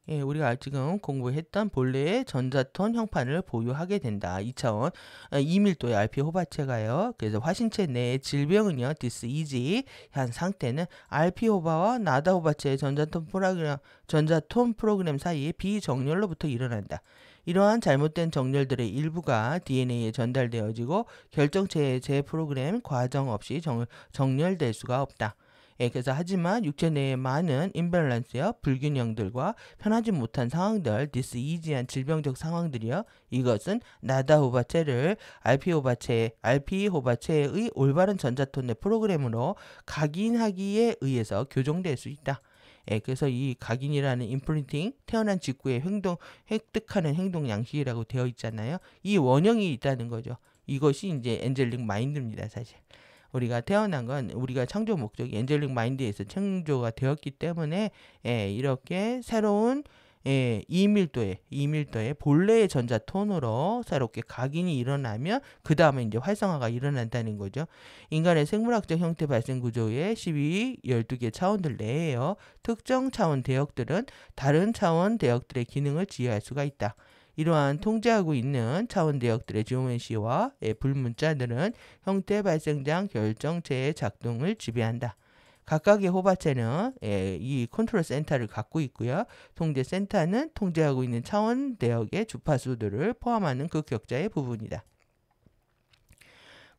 예, 우리가 지금 공부했던 본래의 전자톤 형판을 보유하게 된다. 2차원 2밀도의 RP 호바체가요. 그래서 화신체 내의 질병은요. 디스이지한 상태는 RP 호바와 나다 호바체의 전자톤 프로그램 사이에 비정렬로부터 일어난다. 이러한 잘못된 정렬들의 일부가 DNA에 전달되어지고 결정체의 재프로그램 과정 없이 정렬될 수가 없다. 예, 그래서 하지만 육체 내의 많은 임밸런스와 불균형들과 편하지 못한 상황들, 디스이지한 질병적 상황들이요. 이것은 나다 호바체를 RP 호바체의 올바른 전자톤 내 프로그램으로 각인하기에 의해서 교정될 수 있다. 예, 그래서 이 각인이라는 임프린팅, 태어난 직후에 획득하는 행동 양식이라고 되어 있잖아요. 이 원형이 있다는 거죠. 이것이 이제 엔젤릭 마인드입니다, 사실. 우리가 태어난 건 우리가 창조 목적이 엔젤릭 마인드에서 창조가 되었기 때문에 예, 이렇게 새로운 예, 2밀도의 본래의 전자톤으로 새롭게 각인이 일어나면 그 다음에 이제 활성화가 일어난다는 거죠. 인간의 생물학적 형태 발생 구조의 12개 차원들 내에요. 특정 차원 대역들은 다른 차원 대역들의 기능을 지휘할 수가 있다. 이러한 통제하고 있는 차원 대역들의 지오메시와 불문자들은 형태 발생장 결정체의 작동을 지배한다. 각각의 호바체는 이 컨트롤 센터를 갖고 있고요. 통제 센터는 통제하고 있는 차원 대역의 주파수들을 포함하는 그 격자의 부분이다.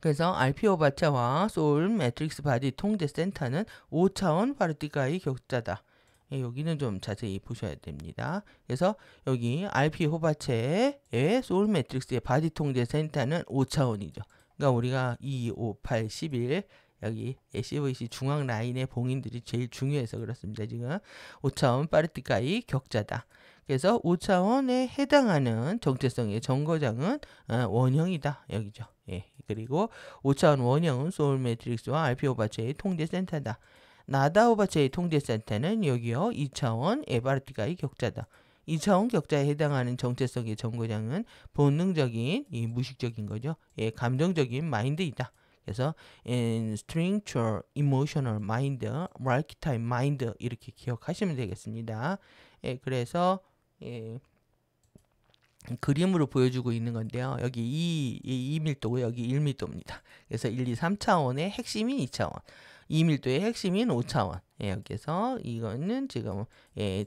그래서 RP 호바체와 소울 매트릭스 바디 통제 센터는 5차원 파르티카의 격자다. 예, 여기는 좀 자세히 보셔야 됩니다. 그래서 여기 RP 호바체의 소울 매트릭스의 바디 통제 센터는 5차원이죠. 그러니까 우리가 2, 5, 8, 11 여기 CVC 중앙 라인의 봉인들이 제일 중요해서 그렇습니다. 지금 5차원 파르티카의 격자다. 그래서 5차원에 해당하는 정체성의 정거장은 원형이다. 여기죠. 예. 그리고 5차원 원형은 소울 매트릭스와 RP 오바체의 통제 센터다. 나다 오바체의 통제 센터는 여기요. 2차원 에바르티가의 격자다. 2차원 격자에 해당하는 정체성의 정거장은 본능적인 이 무식적인 거죠. 예, 감정적인 마인드이다. 그래서 instinctual, emotional mind, archetype mind 이렇게 기억하시면 되겠습니다. 예, 그래서 예, 그림으로 보여주고 있는 건데요. 여기 2밀도고 여기 1밀도입니다. 그래서 1, 2, 3차원의 핵심인 2차원, 2밀도의 핵심인 5차원. 예, 여기서 이거는 지금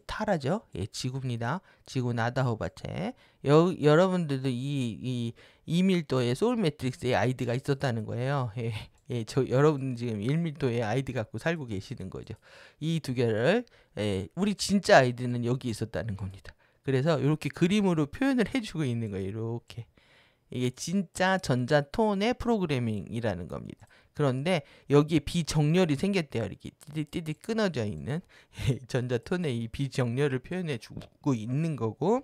타라죠. 예, 지구입니다. 지구 나다호바체. 여러분들도 이 2밀도의 소울 매트릭스의 아이디가 있었다는 거예요. 예. 예, 여러분 지금 1밀도의 아이디 갖고 살고 계시는 거죠. 이 두 개를 우리 진짜 아이디는 여기 있었다는 겁니다. 그래서 이렇게 그림으로 표현을 해주고 있는 거예요. 이렇게. 이게 진짜 전자톤의 프로그래밍이라는 겁니다. 그런데 여기에 비정렬이 생겼대요. 이렇게 띠디 끊어져 있는 전자톤의 이 비정렬을 표현해 주고 있는 거고,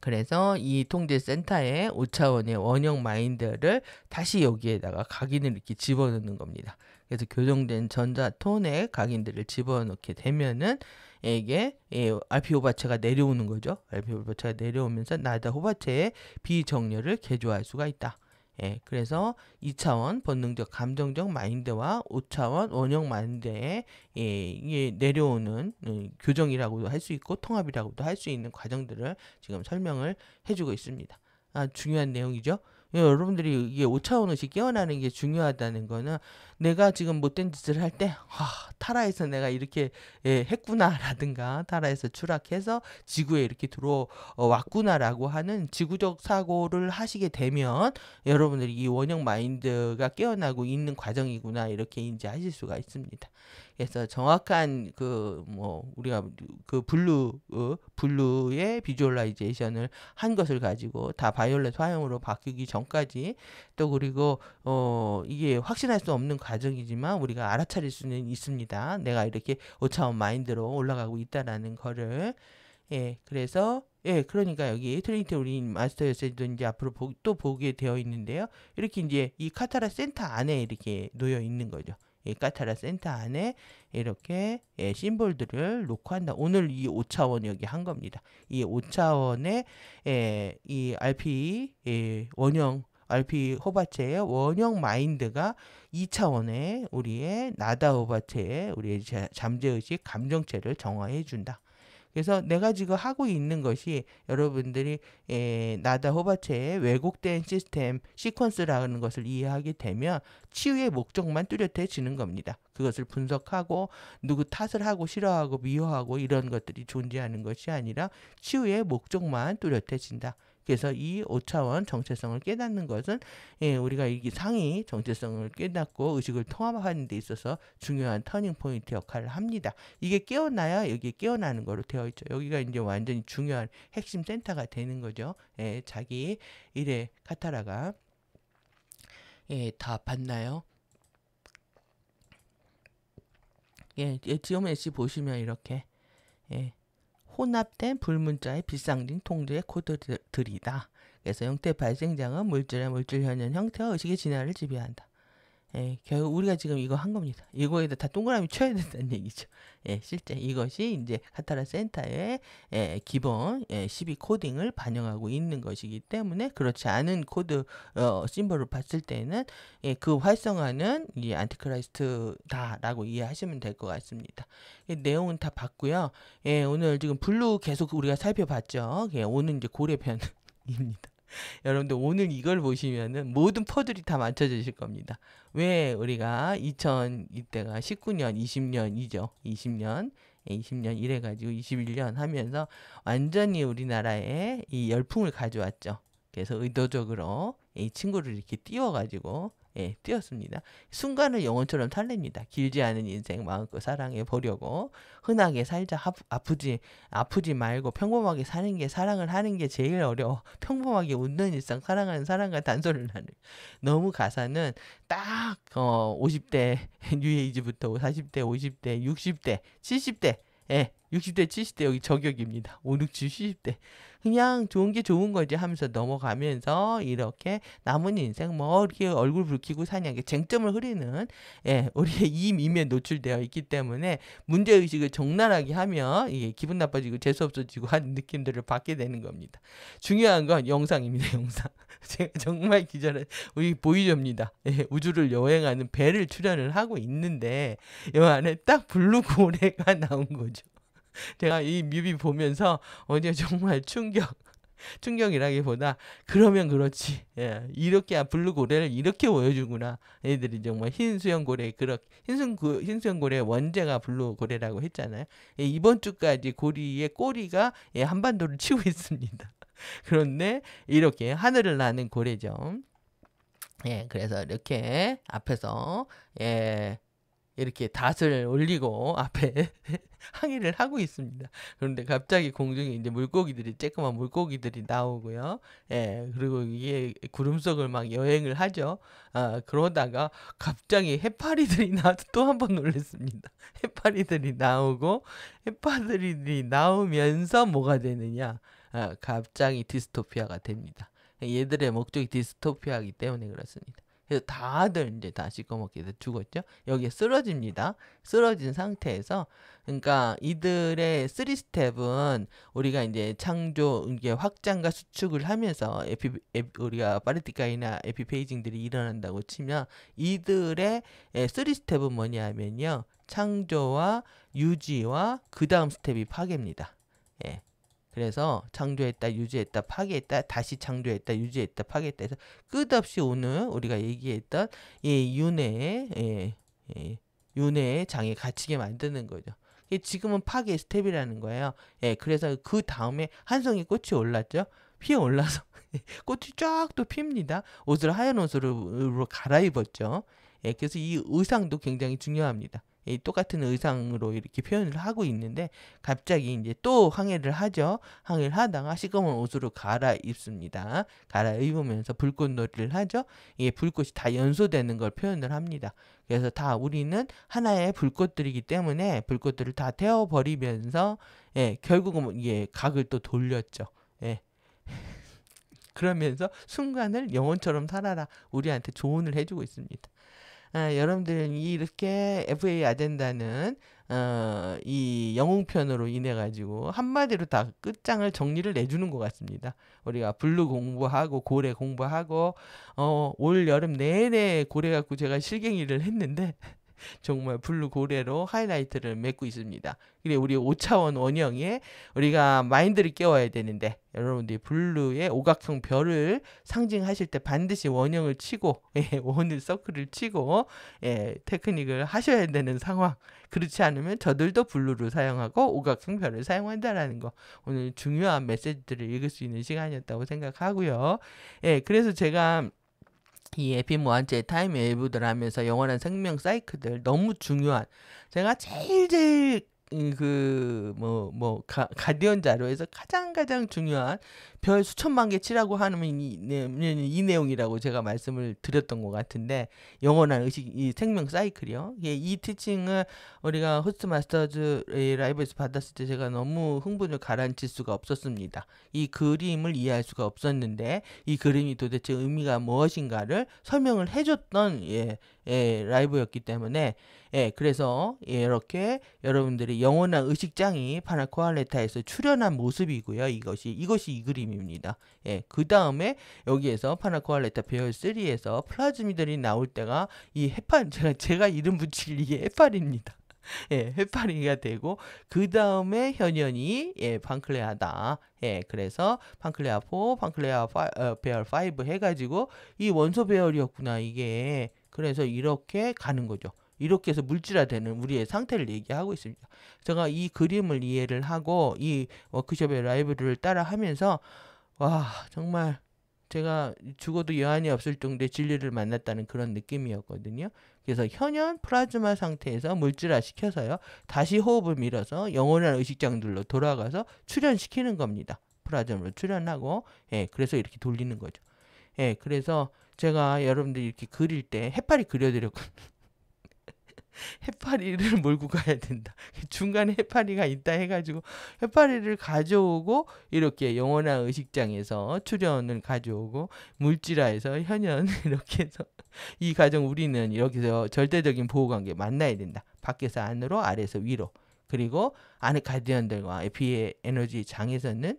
그래서 이 통제 센터의 5차원의 원형 마인드를 다시 여기에다가 각인을 이렇게 집어넣는 겁니다. 그래서 교정된 전자톤의 각인들을 집어넣게 되면은 이게 RP 호바체가 내려오는 거죠. RP 호바체가 내려오면서 나다 호바체의 비정렬을 개조할 수가 있다. 예, 그래서 2차원 본능적 감정적 마인드와 5차원 원형 마인드의 이게 내려오는 교정이라고도 할 수 있고 통합이라고도 할 수 있는 과정들을 지금 설명을 해주고 있습니다. 중요한 내용이죠. 예, 여러분들이 이게 5차원 의식 깨어나는 게 중요하다는 거는 내가 지금 못된 짓을 할 때 타라에서 내가 이렇게 했구나 라든가 타라에서 추락해서 지구에 이렇게 들어왔구나 라고 하는 지구적 사고를 하시게 되면 여러분들이 이 원형 마인드가 깨어나고 있는 과정이구나 이렇게 인지하실 수가 있습니다. 그래서 정확한 우리가 그 블루의 비주얼라이제이션을 한 것을 가지고 다 바이올렛 화형으로 바뀌기 전까지 또 그리고 이게 확신할 수 없는 과정이지만 우리가 알아차릴 수는 있습니다. 내가 이렇게 5차원 마인드로 올라가고 있다라는 거를. 예, 그래서 그러니까 여기 트리니티 우린 마스터 열쇠도 이제 앞으로 또 보게 되어 있는데요. 이렇게 이제 이 카타라 센터 안에 이렇게 놓여 있는 거죠. 이 카타라 센터 안에 이렇게 심볼들을 놓고 한다. 오늘 이 5차원 여기 한 겁니다. 이 5차원의 이 RP 원형 RP 호바체의 원형 마인드가 2차원의 우리의 나다 호바체의 우리의 잠재의식 감정체를 정화해 준다. 그래서 내가 지금 하고 있는 것이 여러분들이 나다 호바체의 왜곡된 시스템 시퀀스라는 것을 이해하게 되면 치유의 목적만 뚜렷해지는 겁니다. 그것을 분석하고 누구 탓을 하고 싫어하고 미워하고 이런 것들이 존재하는 것이 아니라 치유의 목적만 뚜렷해진다. 그래서 이 5차원 정체성을 깨닫는 것은 우리가 이 상위 정체성을 깨닫고 의식을 통합하는 데 있어서 중요한 터닝 포인트 역할을 합니다. 이게 깨어나야 여기 깨어나는 거로 되어 있죠. 여기가 이제 완전히 중요한 핵심 센터가 되는 거죠. 자기 일의 카타라가 다 봤나요? 지오메시 보시면 이렇게 혼합된 불문자의 비상징 통제의 코드들이다. 그래서 형태 발생장은 물질의 물질 현현 형태와 의식의 진화를 지배한다. 결국 우리가 지금 이거 한 겁니다. 이거에다 다 동그라미 쳐야 된다는 얘기죠. 실제 이것이 이제 카타라 센터의 기본 12 코딩을 반영하고 있는 것이기 때문에 그렇지 않은 코드 심볼을 봤을 때는 그 활성화는 이 안티크라이스트다라고 이해하시면 될 것 같습니다. 내용은 다 봤고요. 오늘 지금 블루 계속 우리가 살펴봤죠. 오늘 이제 고래편입니다. 여러분들 오늘 이걸 보시면은 모든 퍼즐이 다 맞춰지실 겁니다. 왜 우리가 이때가 19년, 20년이죠. 20년 이래가지고 21년 하면서 완전히 우리나라에 이 열풍을 가져왔죠. 그래서 의도적으로 이 친구를 이렇게 띄워가지고 띄웠습니다. 순간을 영혼처럼 살립니다. 길지 않은 인생 마음껏 사랑해 보려고 흔하게 살자. 아프지 말고 평범하게 사는 게 사랑을 하는 게 제일 어려워. 평범하게 웃는 일상 사랑하는 사람과 단소를 나는. 너무 가사는 딱 50대 뉴에이지부터 40대 50대 60대 70대 60대 70대 여기 저격입니다. 5, 6, 7, 70대 그냥 좋은 게 좋은 거지 하면서 넘어가면서 이렇게 남은 인생 뭐 이렇게 얼굴 붉히고 사냐 게 쟁점을 흐리는 우리의 이 밈에 노출되어 있기 때문에 문제의식을 적나라하게 하면 이게 기분 나빠지고 재수없어지고 하는 느낌들을 받게 되는 겁니다. 중요한 건 영상입니다. 영상. 제가 정말 기절해. 우리 보이저입니다. 우주를 여행하는 배를 출연을 하고 있는데 이 안에 딱 블루고래가 나온 거죠. 제가 이 뮤비 보면서 어제 정말 충격이라기보다 그러면 그렇지. 이렇게 블루고래를 이렇게 보여주구나. 애들이 정말 흰수염고래 흰수염고래의 원제가 블루고래라고 했잖아요. 이번 주까지 고리의 꼬리가 한반도를 치고 있습니다. 그런데 이렇게 하늘을 나는 고래죠. 그래서 이렇게 앞에서 이렇게 닷을 올리고 앞에 항해를 하고 있습니다. 그런데 갑자기 공중에 이제 쬐끄만 물고기들이 나오고요. 그리고 이게 구름 속을 막 여행을 하죠. 그러다가 갑자기 해파리들이 나와서 또 한 번 놀랐습니다. 해파리들이 나오고 해파리들이 나오면서 뭐가 되느냐? 갑자기 디스토피아가 됩니다. 얘들의 목적이 디스토피아이기 때문에 그렇습니다. 그래서 다들 이제 다 시꺼멓게 죽었죠. 여기에 쓰러집니다. 쓰러진 상태에서 그러니까 이들의 3스텝은 우리가 이제 창조, 이게 확장과 수축을 하면서 우리가 파르티카이나 에피페이징들이 일어난다고 치면 이들의 3스텝은 뭐냐면요. 창조와 유지와 그 다음 스텝이 파괴입니다. 그래서 창조했다, 유지했다, 파괴했다, 다시 창조했다, 유지했다, 파괴했다 해서 끝없이 오늘 우리가 얘기했던 이 윤회의 장에 갇히게 만드는 거죠. 지금은 파괴 스텝이라는 거예요. 그래서 그 다음에 한 송이 꽃이 올랐죠. 피어올라서 꽃이 쫙 또 핍니다. 옷을 하얀 옷으로 갈아입었죠. 그래서 이 의상도 굉장히 중요합니다. 똑같은 의상으로 이렇게 표현을 하고 있는데 갑자기 이제 또 항해를 하죠. 항해를 하다가 시꺼먼 옷으로 갈아입습니다. 갈아입으면서 불꽃놀이를 하죠. 이게 불꽃이 다 연소되는 걸 표현을 합니다. 그래서 다 우리는 하나의 불꽃들이기 때문에 불꽃들을 다 태워버리면서 결국은 이게 각을 또 돌렸죠. 그러면서 순간을 영혼처럼 살아라 우리한테 조언을 해주고 있습니다. 여러분들 이렇게 FA 아젠다는 이 영웅편으로 인해 가지고 한마디로 다 끝장을 정리를 내주는 것 같습니다. 우리가 블루 공부하고 고래 공부하고 올 여름 내내 고래 갖고 제가 실갱이를 했는데 정말 블루 고래로 하이라이트를 맺고 있습니다. 그리고 우리 5차원 원형에 우리가 마인드를 깨워야 되는데 여러분들이 블루의 오각형 별을 상징하실 때 반드시 원형을 치고 원을 서클을 치고 테크닉을 하셔야 되는 상황. 그렇지 않으면 저들도 블루를 사용하고 오각형 별을 사용한다라는 거. 오늘 중요한 메시지들을 읽을 수 있는 시간이었다고 생각하고요. 그래서 제가 이 에피모한제 타임 웨이브들 하면서 영원한 생명 사이클들 너무 중요한 제가 제일 가디언 자료에서 가장 중요한 별 수천만 개 치라고 하는 이 내용이라고 제가 말씀을 드렸던 것 같은데 영원한 의식, 이 생명 사이클이요. 이 티칭을 우리가 호스트 마스터즈 라이브에서 받았을 때 제가 너무 흥분을 가라앉힐 수가 없었습니다. 이 그림을 이해할 수가 없었는데 이 그림이 도대체 의미가 무엇인가를 설명을 해줬던 라이브였기 때문에 그래서 이렇게 여러분들이 영원한 의식장이 파나코알레타에서 출현한 모습이고요. 이것이 이 그림입니다. 그 다음에 여기에서 파나코알레타 배열 3에서 플라즈미들이 나올 때가 이 해파리 제가 이름 붙일 이게 해파리입니다. 해파리가 되고 그 다음에 현현이 판클레아다. 그래서 판클레아 4, 판클레아 배열 5 해가지고 이 원소 배열이었구나 이게. 그래서 이렇게 가는 거죠. 이렇게 해서 물질화되는 우리의 상태를 얘기하고 있습니다. 제가 이 그림을 이해를 하고 이 워크숍의 라이브를 따라 하면서 와 정말 제가 죽어도 여한이 없을 정도의 진리를 만났다는 그런 느낌이었거든요. 그래서 현현 플라즈마 상태에서 물질화 시켜서요. 다시 호흡을 밀어서 영원한 의식장들로 돌아가서 출현시키는 겁니다. 플라즈마로 출현하고 그래서 이렇게 돌리는 거죠. 그래서 제가 여러분들이 이렇게 그릴 때 해파리 그려드렸거든요. 해파리를 몰고 가야 된다. 중간에 해파리가 있다 해가지고 해파리를 가져오고 이렇게 영원한 의식장에서 출연을 가져오고 물질화해서 현현 이렇게 해서 이 과정 우리는 이렇게 해서 절대적인 보호관계 만나야 된다. 밖에서 안으로 아래에서 위로 그리고 안에 가디언들과 에피의 에너지 장에서는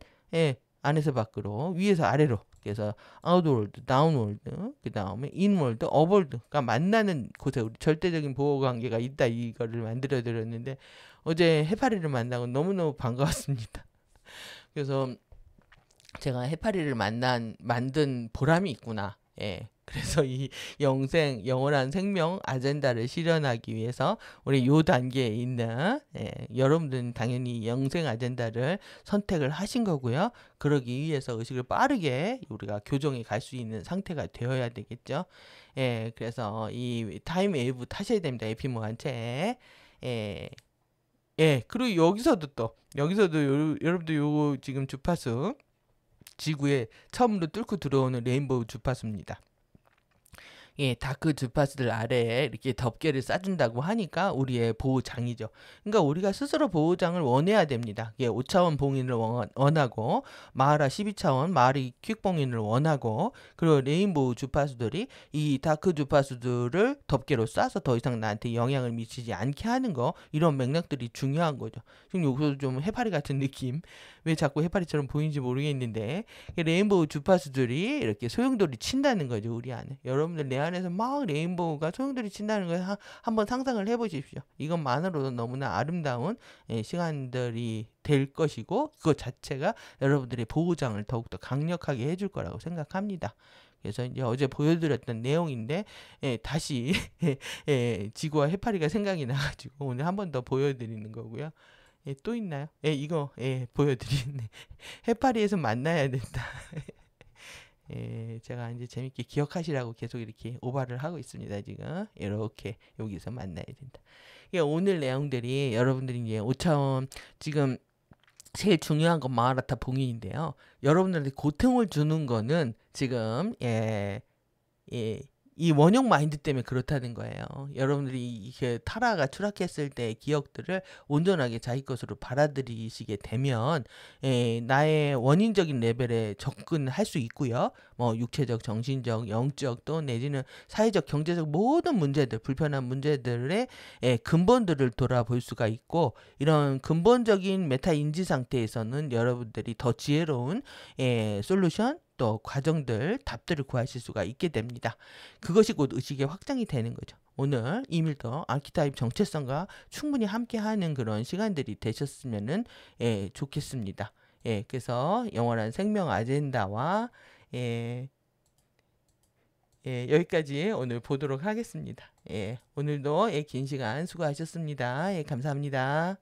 안에서 밖으로 위에서 아래로 그래서 아웃월드, 다운월드, 그 다음에 인월드, 업월드가 만나는 곳에 우리 절대적인 보호관계가 있다 이거를 만들어 드렸는데 어제 해파리를 만나고 너무너무 반가웠습니다. 그래서 제가 해파리를 만든 보람이 있구나. 그래서 이 영원한 생명 아젠다를 실현하기 위해서 우리 요 단계에 있는 여러분들은 당연히 영생 아젠다를 선택을 하신 거고요. 그러기 위해서 의식을 빠르게 우리가 교정해 갈 수 있는 상태가 되어야 되겠죠. 그래서 이 타임 웨이브 타셔야 됩니다. 에피모한테. 그리고 여기서도 여러분들 요거 지금 주파수 지구에 처음으로 뚫고 들어오는 레인보우 주파수입니다. 다크 주파수들 아래에 이렇게 덮개를 쌓준다고 하니까 우리의 보호장이죠. 그러니까 우리가 스스로 보호장을 원해야 됩니다. 5차원 봉인을 원하고 마하라 12차원 마하리 퀵 봉인을 원하고 그리고 레인보우 주파수들이 이 다크 주파수들을 덮개로 싸서 더 이상 나한테 영향을 미치지 않게 하는 거 이런 맥락들이 중요한 거죠. 지금 여기서 좀 해파리 같은 느낌 왜 자꾸 해파리처럼 보이는지 모르겠는데 레인보우 주파수들이 이렇게 소용돌이 친다는 거죠. 우리 안에 여러분들 내 안에서 막 레인보우가 소용돌이 친다는 걸 한번 상상을 해보십시오. 이것만으로도 너무나 아름다운 시간들이 될 것이고 그것 자체가 여러분들의 보호장을 더욱더 강력하게 해줄 거라고 생각합니다. 그래서 이제 어제 보여드렸던 내용인데 다시 지구와 해파리가 생각이 나가지고 오늘 한 번 더 보여드리는 거고요. 또 있나요? 이거 보여드리네. 해파리에서 만나야 된다. 제가 이제 재밌게 기억하시라고 계속 이렇게 오바를 하고 있습니다. 지금 이렇게 여기서 만나야 된다. 오늘 내용들이 여러분들이 이제 5차원 지금 제일 중요한 건 마하라타 봉인인데요. 여러분들한테 고통을 주는 거는 지금 이 원형 마인드 때문에 그렇다는 거예요. 여러분들이 이게 타라가 추락했을 때의 기억들을 온전하게 자기 것으로 받아들이시게 되면 나의 원인적인 레벨에 접근할 수 있고요. 뭐 육체적, 정신적, 영적 또 내지는 사회적, 경제적 모든 문제들, 불편한 문제들의 근본들을 돌아볼 수가 있고 이런 근본적인 메타 인지 상태에서는 여러분들이 더 지혜로운 솔루션 또 과정들, 답들을 구하실 수가 있게 됩니다. 그것이 곧 의식의 확장이 되는 거죠. 오늘 이밀도 아키타입 정체성과 충분히 함께하는 그런 시간들이 되셨으면 좋겠습니다. 그래서 영원한 생명 아젠다와 여기까지 오늘 보도록 하겠습니다. 오늘도 긴 시간 수고하셨습니다. 감사합니다.